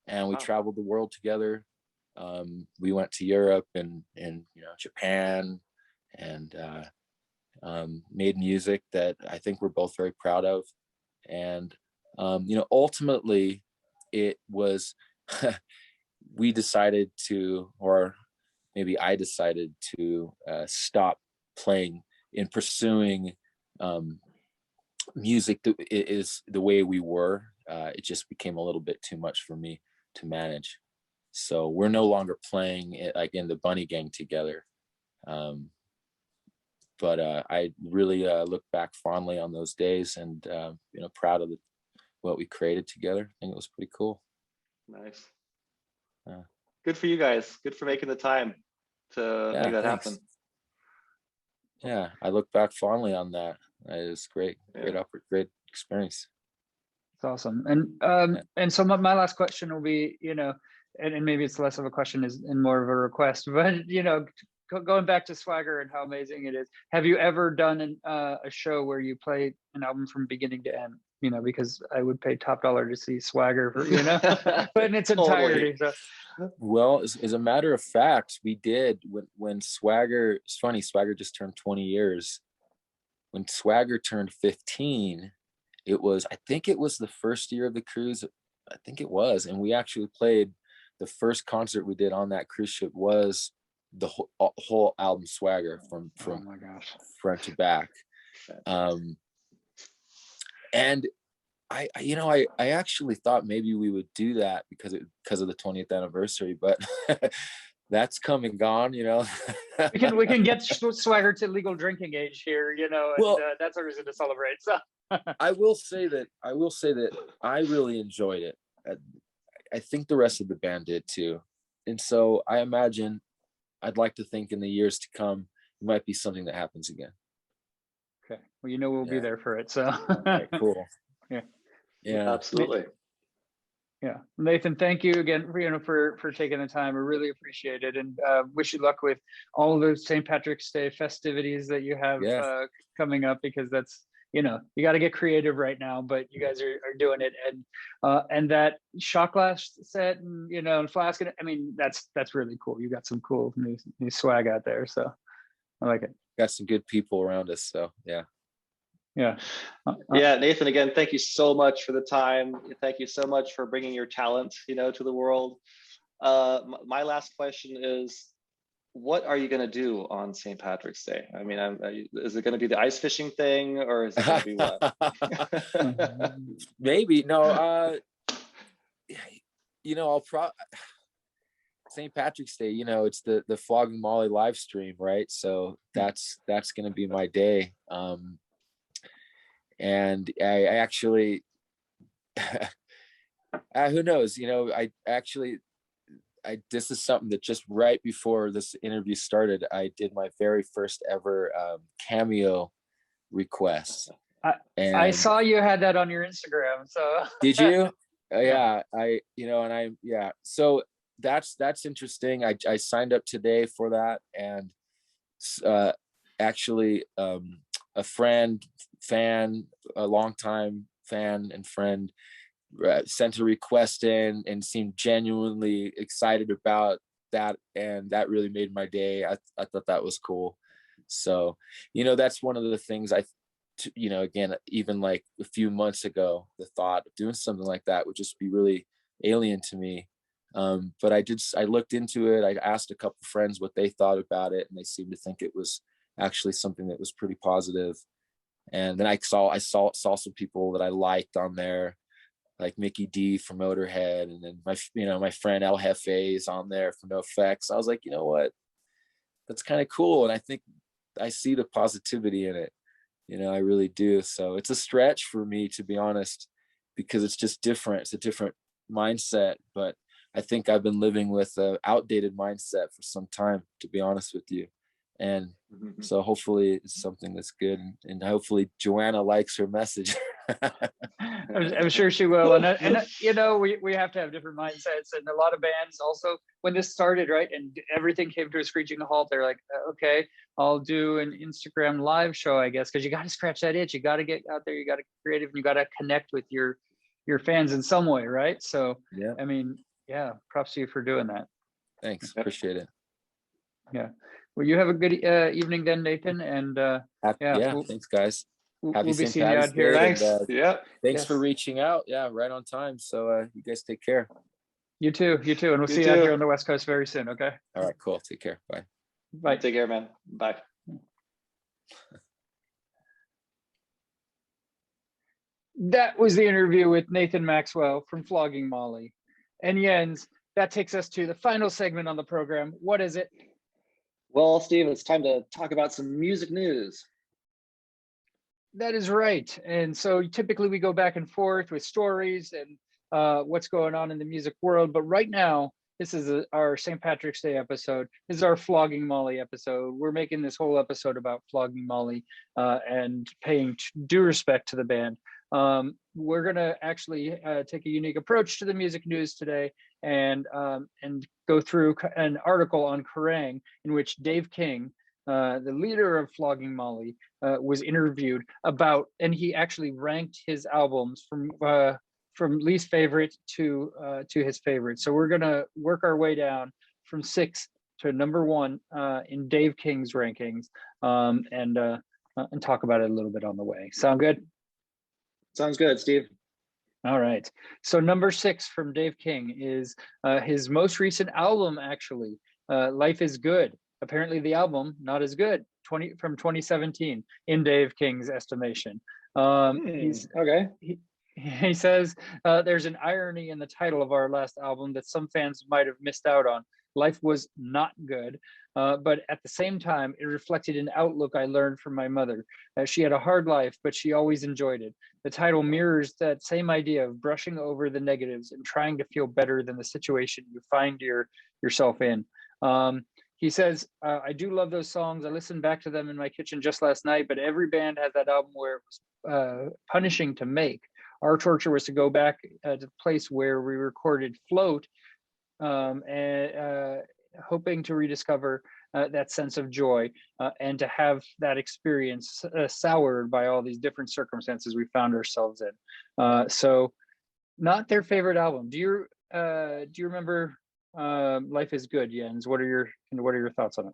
and we traveled the world together. We went to Europe and Japan, and made music that I think we're both very proud of. And ultimately it was we decided to, or maybe I decided to stop playing and pursuing music that is the way we were. It just became a little bit too much for me to manage. So we're no longer playing it like in the Bunny Gang together. But I really look back fondly on those days, and proud of what we created together. I think it was pretty cool. Nice. Good for you guys. Good for making the time to make that happen. Yeah, I look back fondly on that. It was great, great experience. It's awesome. And so my last question will be, and maybe it's less of a question and more of a request, but going back to Swagger and how amazing it is, have you ever done a show where you played an album from beginning to end? Because I would pay top dollar to see Swagger for but in its entirety. So. Well, as a matter of fact, we did when Swagger. It's funny, Swagger just turned 20 years. When Swagger turned 15, I think it was the first year of the cruise. I think it was, and we actually played the first concert we did on that cruise ship was the whole album Swagger from oh my gosh, front to back. And I actually thought maybe we would do that because of the 20th anniversary, but that's come and gone. we can get Swagger to legal drinking age here, and well, that's a reason to celebrate. So I will say that I really enjoyed it. I think the rest of the band did too, and so I imagine, I'd like to think in the years to come, it might be something that happens again. Okay. Well, we'll be there for it. So okay, cool. Yeah, absolutely. Yeah, Nathan, thank you again for taking the time. I really appreciate it, and wish you luck with all of those St. Patrick's Day festivities that you have coming up, because that's you know, you got to get creative right now, but you guys are doing it. And that shot glass set, and, you know, and flask, I mean, that's really cool. You got some cool new swag out there. So I like it. Got some good people around us. So yeah. Yeah. Yeah, Nathan, again, thank you so much for the time. Thank you so much for bringing your talent, you know, to the world. My last question is, what are you going to do on St. Patrick's Day? I mean, is it going to be the ice fishing thing, or is it going to be what? Maybe. No, you know, St. Patrick's Day, you know, it's the Flogging Molly live stream, right? So that's going to be my day. And I actually, who knows, you know, this is something that just right before this interview started, I did my very first ever cameo request. I saw you had that on your Instagram. So did you? Yeah, yeah. So that's interesting. I signed up today for that, and actually a longtime fan and friend sent a request in and seemed genuinely excited about that, and that really made my day. I thought that was cool. So, you know, that's one of the things you know, again, even like a few months ago, the thought of doing something like that would just be really alien to me. But I looked into it. I asked a couple friends what they thought about it, and they seemed to think it was actually something that was pretty positive. And then I saw some people that I liked on there, like Mickey D from Motorhead, and then my friend El Jefe is on there for No Effects. I was like, you know what, that's kind of cool, and I think I see the positivity in it. You know, I really do. So it's a stretch for me, to be honest, because it's just different. It's a different mindset, but I think I've been living with an outdated mindset for some time, to be honest with you. And so hopefully it's something that's good, and hopefully Joanna likes her message. I'm sure she will. And you know, we have to have different mindsets. And a lot of bands also, when this started, right, and everything came to a screeching halt, they're like, okay, I'll do an Instagram live show, I guess, because you got to scratch that itch. You got to get out there. You got to get creative, and you got to connect with your fans in some way, right? So, Yeah. I mean, yeah, props to you for doing that. Thanks. Appreciate it. Yeah. Well, you have a good evening then, Nathan. And thanks, guys. Happy we'll be St. seeing you out here. Thanks. Thanks for reaching out. Yeah, right on time. So you guys take care. You too. And we'll see you out here on the West Coast very soon. Okay. All right, cool. Take care. Bye. Bye. Take care, man. Bye. That was the interview with Nathan Maxwell from Flogging Molly. And Jens, that takes us to the final segment on the program. What is it? Well, Steve, it's time to talk about some music news. That is right. And so typically we go back and forth with stories and what's going on in the music world. But right now, this is our St. Patrick's Day episode. This is our Flogging Molly episode. We're making this whole episode about Flogging Molly and paying due respect to the band. We're going to actually take a unique approach to the music news today and go through an article on Kerrang in which Dave King, the leader of Flogging Molly, was interviewed about, and he actually ranked his albums from least favorite to his favorite. So we're gonna work our way down from 6 to number 1 in Dave King's rankings, and talk about it a little bit on the way. Sound good? Sounds good, Steve. All right. So number 6 from Dave King is his most recent album, actually, Life is Good. Apparently the album, not as good, from 2017 in Dave King's estimation. He says there's an irony in the title of our last album that some fans might have missed out on. Life was not good, but at the same time, it reflected an outlook I learned from my mother. She had a hard life, but she always enjoyed it. The title mirrors that same idea of brushing over the negatives and trying to feel better than the situation you find yourself in. He says, I do love those songs. I listened back to them in my kitchen just last night, but every band has that album where it was punishing to make. Our torture was to go back to the place where we recorded Float hoping to rediscover that sense of joy, and to have that experience soured by all these different circumstances we found ourselves in. So not their favorite album. Do you remember Life is Good, Jens? What are your thoughts on it?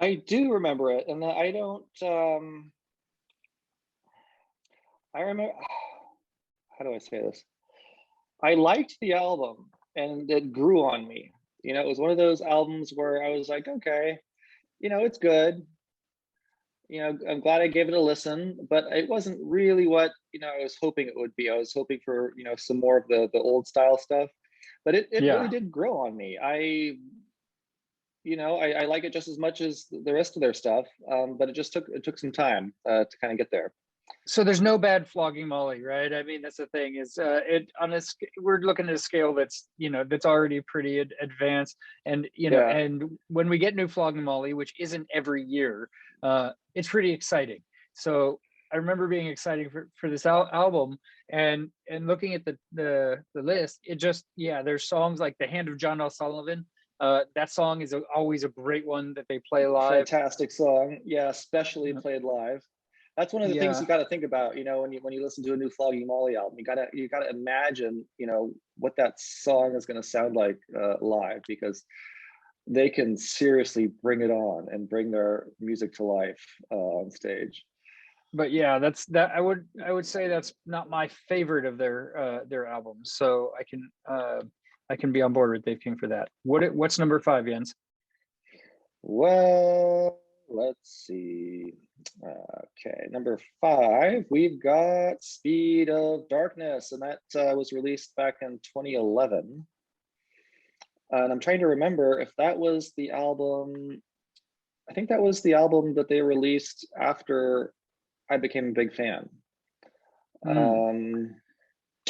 I do remember it, and I don't. I remember. How do I say this? I liked the album, and it grew on me. It was one of those albums where I was like, okay, it's good. I'm glad I gave it a listen, but it wasn't really what I was hoping it would be. I was hoping for some more of the old style stuff, but it really Yeah. did grow on me. I like it just as much as the rest of their stuff, but it took some time to kind of get there. So there's no bad Flogging Molly, right? I mean, that's the thing is, we're looking at a scale that's that's already pretty advanced, and Yeah. and when we get new Flogging Molly, which isn't every year, it's pretty exciting. So I remember being excited for this album, and looking at the list, it just, there's songs like The Hand of John L. Sullivan. That song is always a great one that they play live. Fantastic song. Yeah, especially played live. That's one of the things Yeah. you got to think about, when you listen to a new Flogging Molly album. You gotta imagine, what that song is going to sound like live, because they can seriously bring it on and bring their music to life on stage. But yeah, that's that. I would say that's not my favorite of their albums. So I can be on board with Dave King for that. What's number 5, Jens? Well, let's see. Okay, number 5, we've got Speed of Darkness, and that was released back in 2011. And I'm trying to remember if that was the album. I think that was the album that they released after I became a big fan.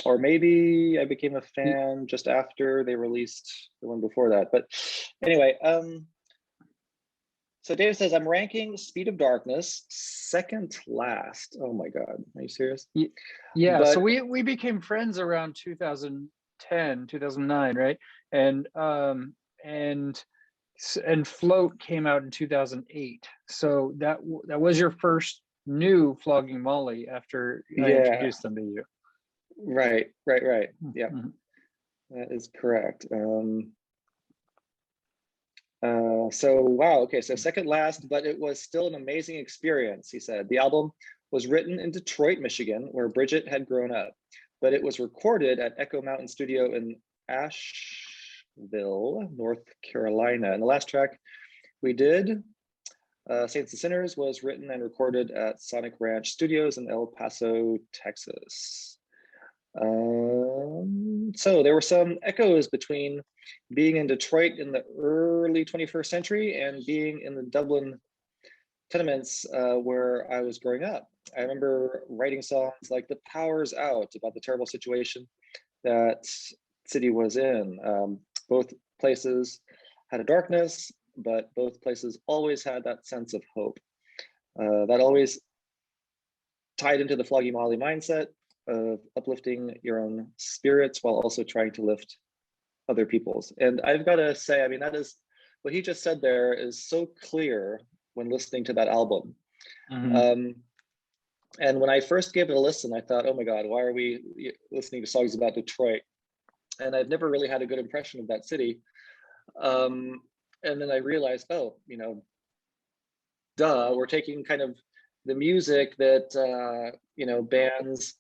Or maybe I became a fan just after they released the one before that. But anyway, so Dave says, I'm ranking Speed of Darkness second last. Oh my God, are you serious? Yeah, But so we became friends around 2010, 2009, right? And Float came out in 2008. So that was your first new Flogging Molly after I introduced them to you. Right. Yeah, that is correct. So wow, okay, so second last, but it was still an amazing experience, he said. The album was written in Detroit, Michigan, where Bridget had grown up, but it was recorded at Echo Mountain Studio in Asheville, North Carolina. And the last track we did, Saints and Sinners, was written and recorded at Sonic Ranch Studios in El Paso, Texas. So there were some echoes between being in Detroit in the early 21st century and being in the Dublin tenements where I was growing up. I remember writing songs like The Power's Out about the terrible situation that city was in. Both places had a darkness, but both places always had that sense of hope. That always tied into the Flogging Molly mindset of uplifting your own spirits while also trying to lift other people's. And I've got to say, I mean, that is what he just said there is so clear when listening to that album. And when I first gave it a listen, I thought, oh my God, why are we listening to songs about Detroit? And I've never really had a good impression of that city. And then I realized, oh, duh, we're taking kind of the music that, bands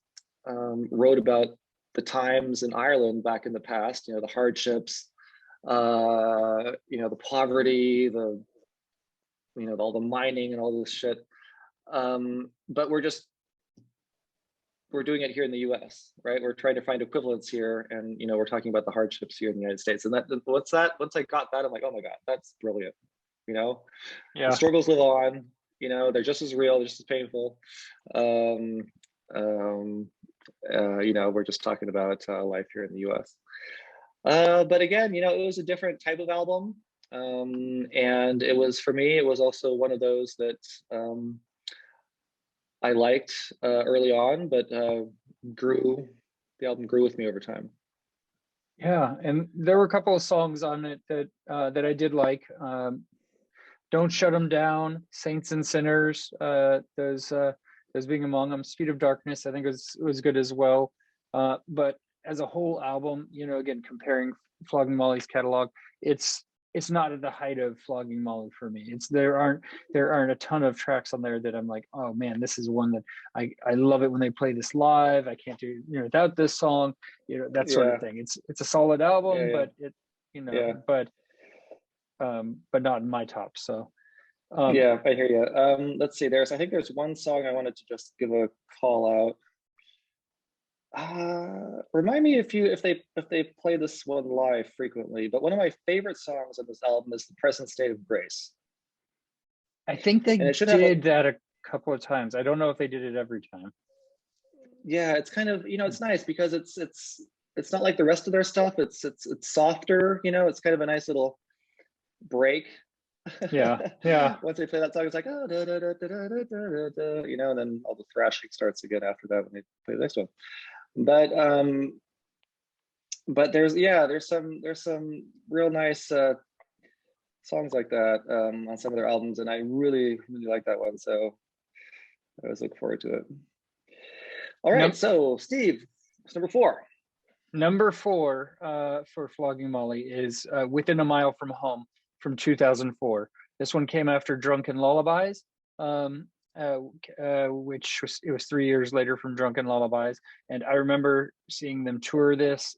wrote about the times in Ireland back in the past, the hardships, the poverty, all the mining and all this shit. But we're doing it here in the US, right? We're trying to find equivalents here. And, we're talking about the hardships here in the United States. And once I got that, I'm like, oh my God, that's brilliant. The struggles live on, they're just as real, they're just as painful. We're just talking about life here in the US. But again, it was a different type of album. And it was, for me, it was also one of those that I liked early on, but the album grew with me over time. Yeah, and there were a couple of songs on it that that I did like. Don't Shut Them Down, Saints and Sinners, those being among them. Speed of Darkness, I think was good as well. But as a whole album, you know, again comparing Flogging Molly's catalog, it's it's not at the height of Flogging Molly for me. It's there aren't a ton of tracks on there that I'm like, oh man, this is one that I love it when they play this live. I can't do, you know, without this song, you know, that sort of Yeah, thing. It's a solid yeah, album, yeah, but it, you know, yeah, but not in my top. So um yeah. I hear you. Let's see. I think there's one song I wanted to just give a call out. Remind me if they play this one live frequently. But one of my favorite songs on this album is "The Present State of Grace," I think they and it should have a did that a couple of times. I don't know if they did it every time. yeah. It's kind of, it's nice because it's not like the rest of their stuff. It's softer. It's kind of a nice little break. Yeah, yeah, Once they play that song, it's like, oh, da, da, da, da, da, da, da, da, and then all the thrashing starts again after that when they play the next one. But there's some real nice songs like that on some of their albums, and I really really like that one. So I always look forward to it. All right, Num- so Steve, it's number 4. number 4 for Flogging Molly is Within a Mile from Home from 2004. This one came after Drunken Lullabies, um, which was 3 years later from Drunken Lullabies. And I remember seeing them tour this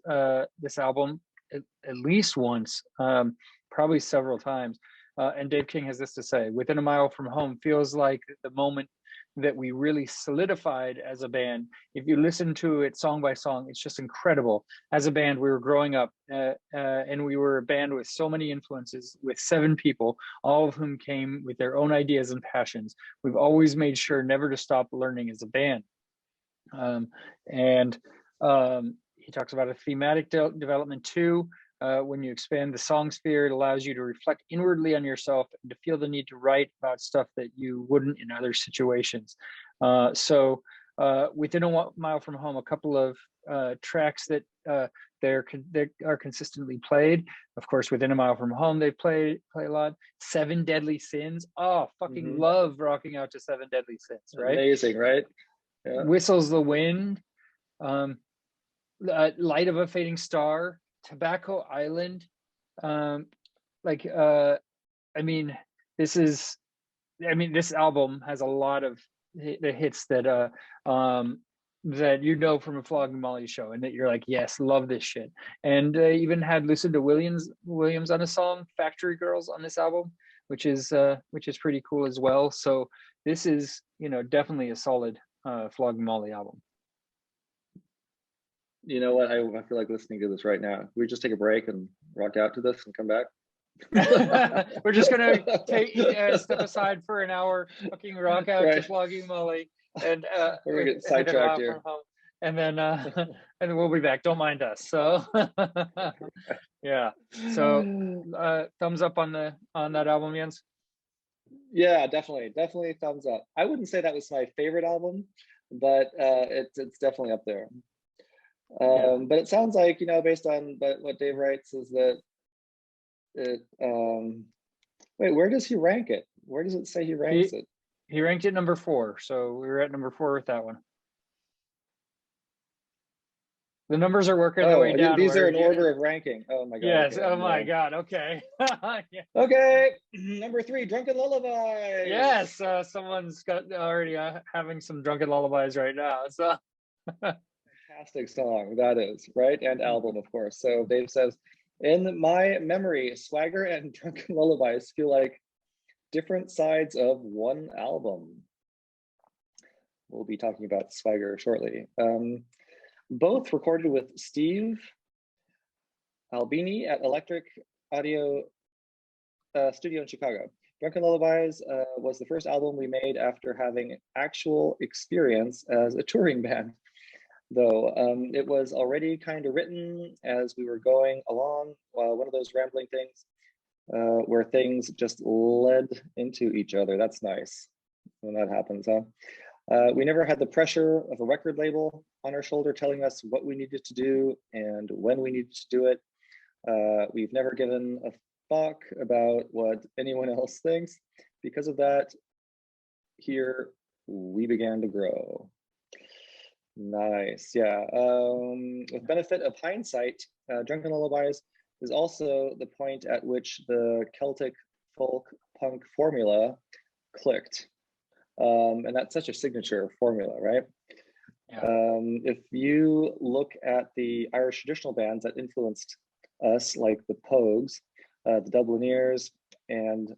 album at least once, probably several times. And Dave King has this to say: "Within a Mile from Home feels like the moment that we really solidified as a band. If you listen to it song by song, it's just incredible. As a band, we were growing up, and we were a band with so many influences, with 7 people, all of whom came with their own ideas and passions. We've always made sure never to stop learning as a band." And he talks about a thematic development too. When you expand the song sphere, it allows you to reflect inwardly on yourself and to feel the need to write about stuff that you wouldn't in other situations. So Within a Mile from Home, a couple of tracks that they are consistently played. Of course, Within a Mile from Home, they play a lot. Seven Deadly Sins. Oh, fucking love rocking out to Seven Deadly Sins, right? Amazing, right? Yeah. Whistles the Wind, Light of a Fading Star, Tobacco Island. um like I mean this album has a lot of the hits that you know from a Flogging Molly show, and that you're like, yes, love this shit. And even had Lucinda Williams on a song, Factory Girls, on this album, which is pretty cool as well. So this is, definitely a solid Flogging Molly album. You know what? I feel like listening to this right now. We just take a break and rock out to this and come back. We're just gonna step aside for an hour, fucking rock out to Right. Flogging Molly, and We're gonna get sidetracked here. and then we'll be back. Don't mind us. So yeah. So thumbs up on that album, Jens. Yeah, definitely thumbs up. I wouldn't say that was my favorite album, but it's definitely up there. But it sounds like, based on what Dave writes, is that it wait, where does he rank it? Where does it say he ranks it? He ranked it number 4, so we were at number 4 with that one. The numbers are working their way down. These are in order of ranking. Oh my god. Yes. Okay, oh my god. Okay. Yeah. Okay. Number 3, Drunken Lullabies. Yes. Someone's got already having some Drunken Lullabies right now. So fantastic song that is, right? And album, of course. So Dave says, in my memory, Swagger and Drunken Lullabies feel like different sides of one album. We'll be talking about Swagger shortly. Both recorded with Steve Albini at Electric Audio Studio in Chicago. Drunken Lullabies was the first album we made after having actual experience as a touring band, though it was already kind of written as we were going along, one of those rambling things where things just led into each other. That's nice when that happens, huh? We never had the pressure of a record label on our shoulder telling us what we needed to do and when we needed to do it. We've never given a fuck about what anyone else thinks. Because of that, here we began to grow. Nice, yeah. With benefit of hindsight, Drunken Lullabies is also the point at which the Celtic folk punk formula clicked. And that's such a signature formula, right? Yeah. If you look at the Irish traditional bands that influenced us, like the Pogues, the Dublineers, and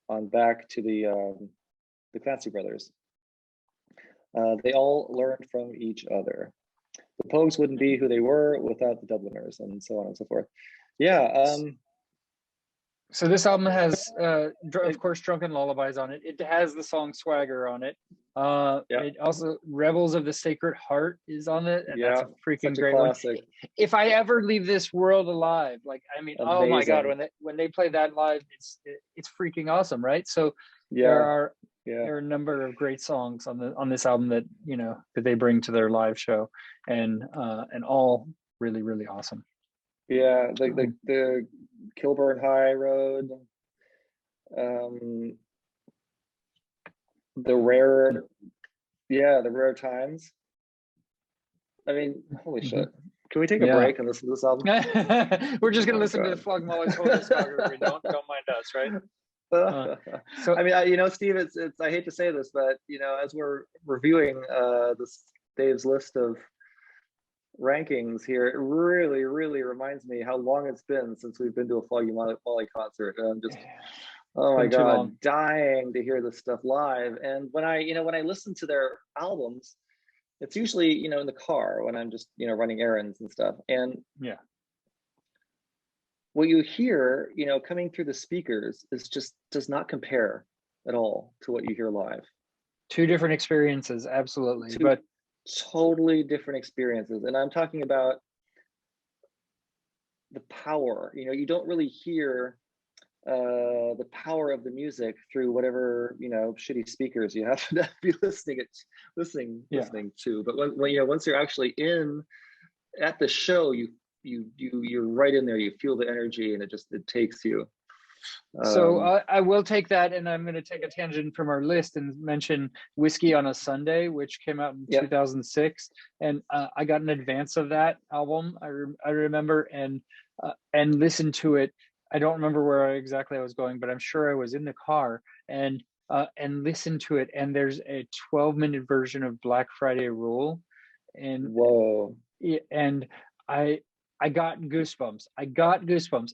on back to the Clancy Brothers, they all learned from each other. The Pogues wouldn't be who they were without the Dubliners, and so on and so forth. Yeah. So this album has, of course, Drunken Lullabies on it. It has the song Swagger on it. It also, Rebels of the Sacred Heart is on it, and that's a freaking great one. If I ever leave this world alive, like, I mean, amazing. Oh my God, when they play that live, it's freaking awesome, right? So there are a number of great songs on this album that that they bring to their live show, and all really, really awesome. Yeah, the Kilburn High Road, the rare times. I mean, holy shit. Can we take a break and listen to this album? We're just gonna listen to the Flogging Molly total discography. Don't mind us, right? So I mean, Steve, it's I hate to say this, but as we're reviewing Dave's list of rankings here, it really, really reminds me how long it's been since we've been to a Flogging Molly concert. And I'm just, oh my God, dying to hear this stuff live. And when I listen to their albums, it's usually, in the car when I'm just, running errands and stuff. And what you hear, coming through the speakers is just does not compare at all to what you hear live. Two different experiences, absolutely. But totally different experiences. And I'm talking about the power. You don't really hear the power of the music through whatever shitty speakers you have to be listening to. But when once you're actually at the show, you're right in there. You feel the energy, and it takes you. So I will take that, and I'm going to take a tangent from our list and mention Whiskey on a Sunday, which came out in 2006, and I got an advance of that album. I remember and listened to it. I don't remember where exactly I was going, but I'm sure I was in the car and listened to it. And there's a 12-minute version of Black Friday Rule, and whoa, and I got goosebumps.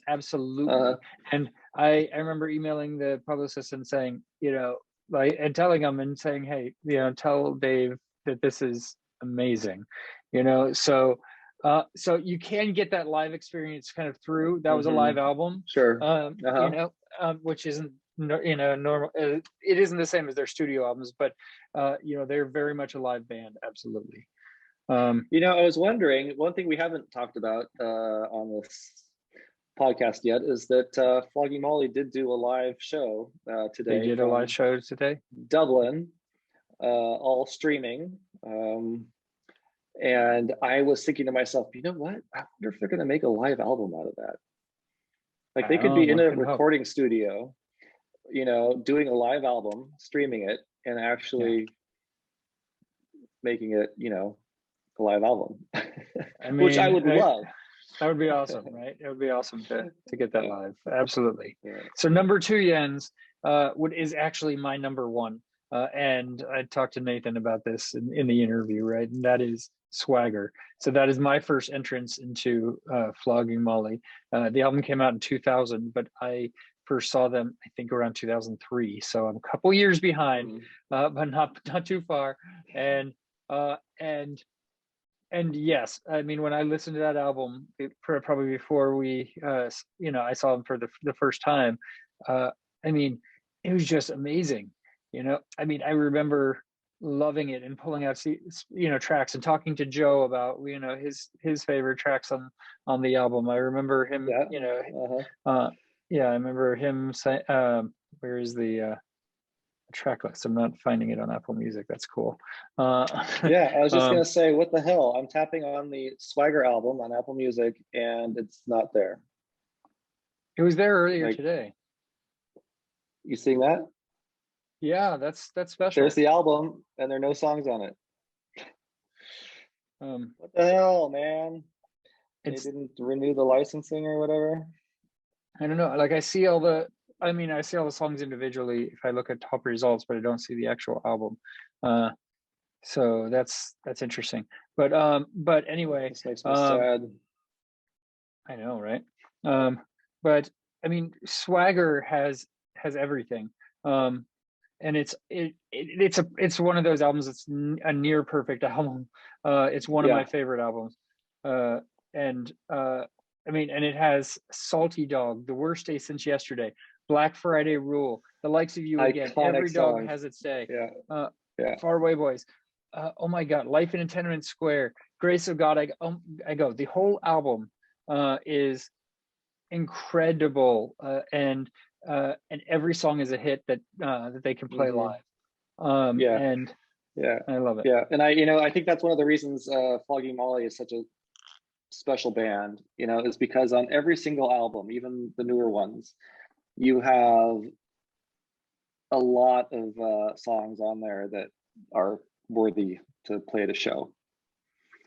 Absolutely. And I remember emailing the publicist and saying, and telling him and saying, hey, tell Dave that this is amazing, so you can get that live experience kind of through. That was a live album. Sure. Which isn't, normal. It isn't the same as their studio albums, but, they're very much a live band. Absolutely. I was wondering, one thing we haven't talked about on this podcast yet is that Flogging Molly did do a live show today. They did a live show today. Dublin, all streaming. And I was thinking to myself, you know what? I wonder if they're going to make a live album out of that. Like they could be in a recording studio, doing a live album, streaming it, and actually making it, a live album, which I would love. That would be awesome, right? It would be awesome to get that live. Absolutely. Yeah. So number 2, Jens, is actually my number 1. And I talked to Nathan about this in the interview, right? And that is Swagger. So that is my first entrance into Flogging Molly. The album came out in 2000, but I first saw them, I think, around 2003. So I'm a couple years behind, but not too far. And yes, I mean, when I listened to that album, probably before I saw them for the first time, I mean, it was just amazing. I mean, I remember loving it and pulling out, tracks and talking to Joe about, his favorite tracks on the album. I remember him, I remember him saying, where is the, I track list. I'm not finding it on Apple Music. That's cool. Yeah, I was just gonna say, what the hell? I'm tapping on the Swagger album on Apple Music, and it's not there. It was there earlier Like, today. you seeing that? Yeah, that's special. There's the album, and there are no songs on it. What the hell, man? They didn't renew the licensing or whatever. I don't know. Like I see all the songs individually if I look at top results, but I don't see the actual album. So that's interesting. But anyway, This makes me sad. I know, right? But I mean, Swagger has everything. And it's one of those albums that's a near perfect album. It's one of my favorite albums. I mean, and it has Salty Dog, The Worst Day Since Yesterday, Black Friday Rule, The Likes of You Again, Iconic Every Dog songs. Has Its Day, Yeah. Far Away Boys, oh my God, Life in a Tenement Square, Grace of God, I Go. The whole album is incredible, and every song is a hit that they can play live. And I love it. Yeah, and I think that's one of the reasons Flogging Molly is such a special band, is because on every single album, even the newer ones, you have a lot of songs on there that are worthy to play at a show.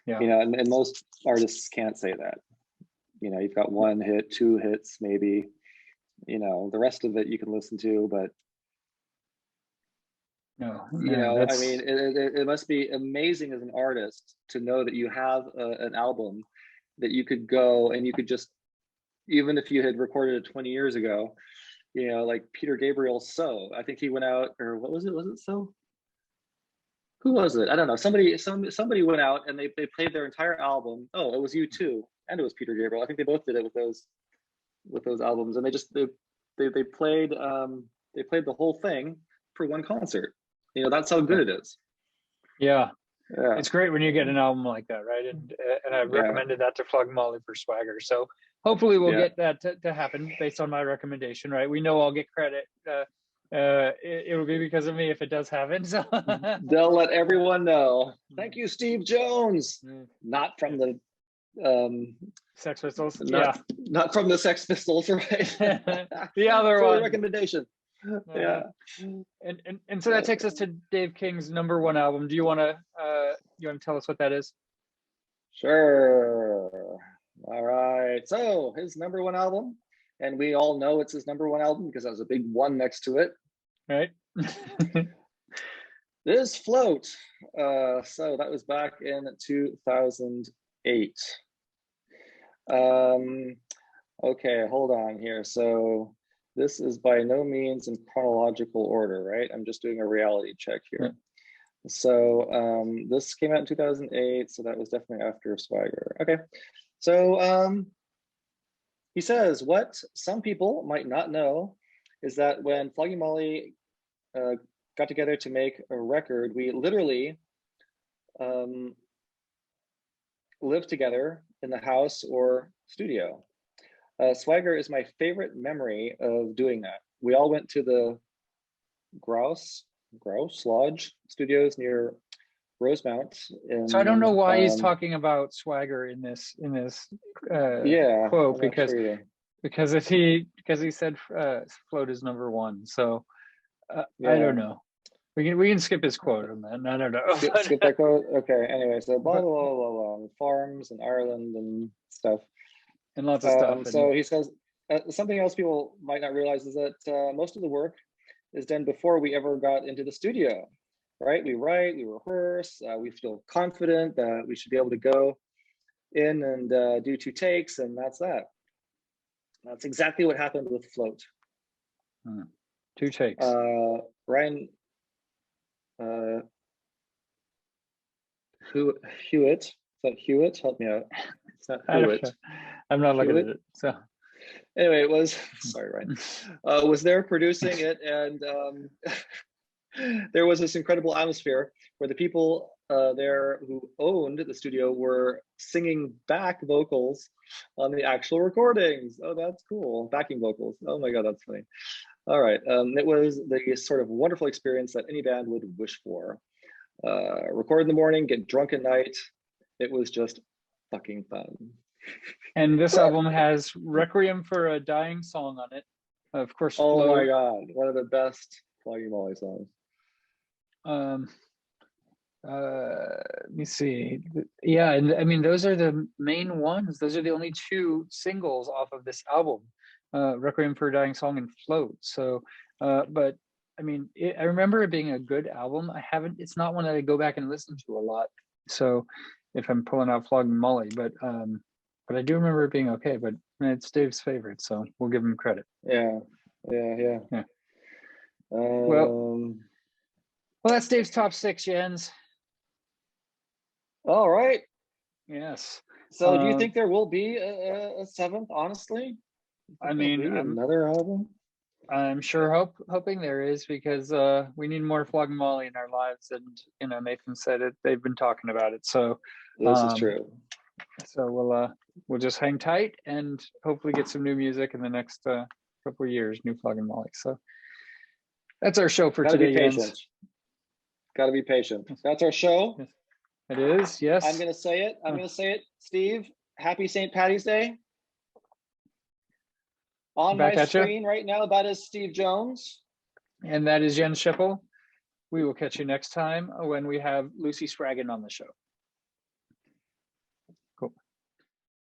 And most artists can't say that. You've got one hit, two hits, maybe, the rest of it you can listen to, but I mean, it must be amazing as an artist to know that you have an album that you could go and you could just, even if you had recorded it 20 years ago, like Peter Gabriel's So. I think he went out, or what was it? Was it So? Who was it? I don't know. Somebody went out and they played their entire album. Oh, it was U2 and it was Peter Gabriel. I think they both did it with those albums, and they played the whole thing for one concert. That's how good it is. Yeah. It's great when you get an album like that, right? And I've recommended that to Flogging Molly for Swagger. So hopefully we'll get that to happen based on my recommendation, right? We know I'll get credit. It will be because of me if it does happen. So they'll let everyone know. Thank you, Steve Jones. Not from the Sex Pistols. Not from the Sex Pistols, right? The other one. Recommendation. And so that takes us to Dave King's #1 album. Do you want to tell us what that is? Sure. All right. So his #1 album, and we all know it's his #1 album because there's a big one next to it. Right. Is Float. So that was back in 2008. Okay, hold on here. So this is by no means in chronological order, right? I'm just doing a reality check here. Yeah. So this came out in 2008, so that was definitely after Swagger. Okay, so he says, what some people might not know is that when Flogging Molly got together to make a record, we literally lived together in the house or studio. Swagger is my favorite memory of doing that. We all went to the Grouse Lodge Studios near Rosemount. So I don't know why he's talking about Swagger in this quote, because he said Float is #1. So I don't know. We can skip his quote on that. I don't know. Skip that quote. Okay. Anyway, so blah blah blah blah. Farms in Ireland and stuff. And lots of stuff. So he says something else people might not realize is that most of the work is done before we ever got into the studio, right? We write, we rehearse, we feel confident that we should be able to go in and do 2 takes, and that's that. That's exactly what happened with Float. 2 takes. Ryan Hewitt. Is that Hewitt? Help me out. It's not Hewitt. I'm not looking at it. So anyway, it was sorry, Ryan. Was there producing it, and there was this incredible atmosphere where the people there who owned the studio were singing back vocals on the actual recordings. Oh, that's cool. Backing vocals. Oh my God, that's funny. All right. It was the sort of wonderful experience that any band would wish for. Record in the morning, get drunk at night. It was just fucking fun. And this album has Requiem for a Dying Song on it. Of course, Oh Float. my God, one of the best Flogging Molly songs. Let me see. Yeah, and I mean, those are the main ones. Those are the only two singles off of this album, Requiem for a Dying Song and Float. So, but I mean, I remember it being a good album. It's not one that I go back and listen to a lot. So if I'm pulling out Flogging Molly, but I do remember it being okay, but it's Dave's favorite, so we'll give him credit. Yeah. Well, that's Dave's top 6, Jens. All right. Yes. So do you think there will be a 7th, honestly? I mean, another album? I'm sure hoping there is, because we need more Flogging Molly in our lives, and Nathan said it. They've been talking about it, so This is true. So we'll just hang tight and hopefully get some new music in the next couple of years, new Flogging Molly. So that's our show for today. Gotta be patient. That's our show. Yes. It is, yes. I'm gonna say it. Steve, happy St. Patty's Day. On my screen right now, that is Steve Jones. And that is Jens Schippel. We will catch you next time when we have Lucy Spraggin on the show.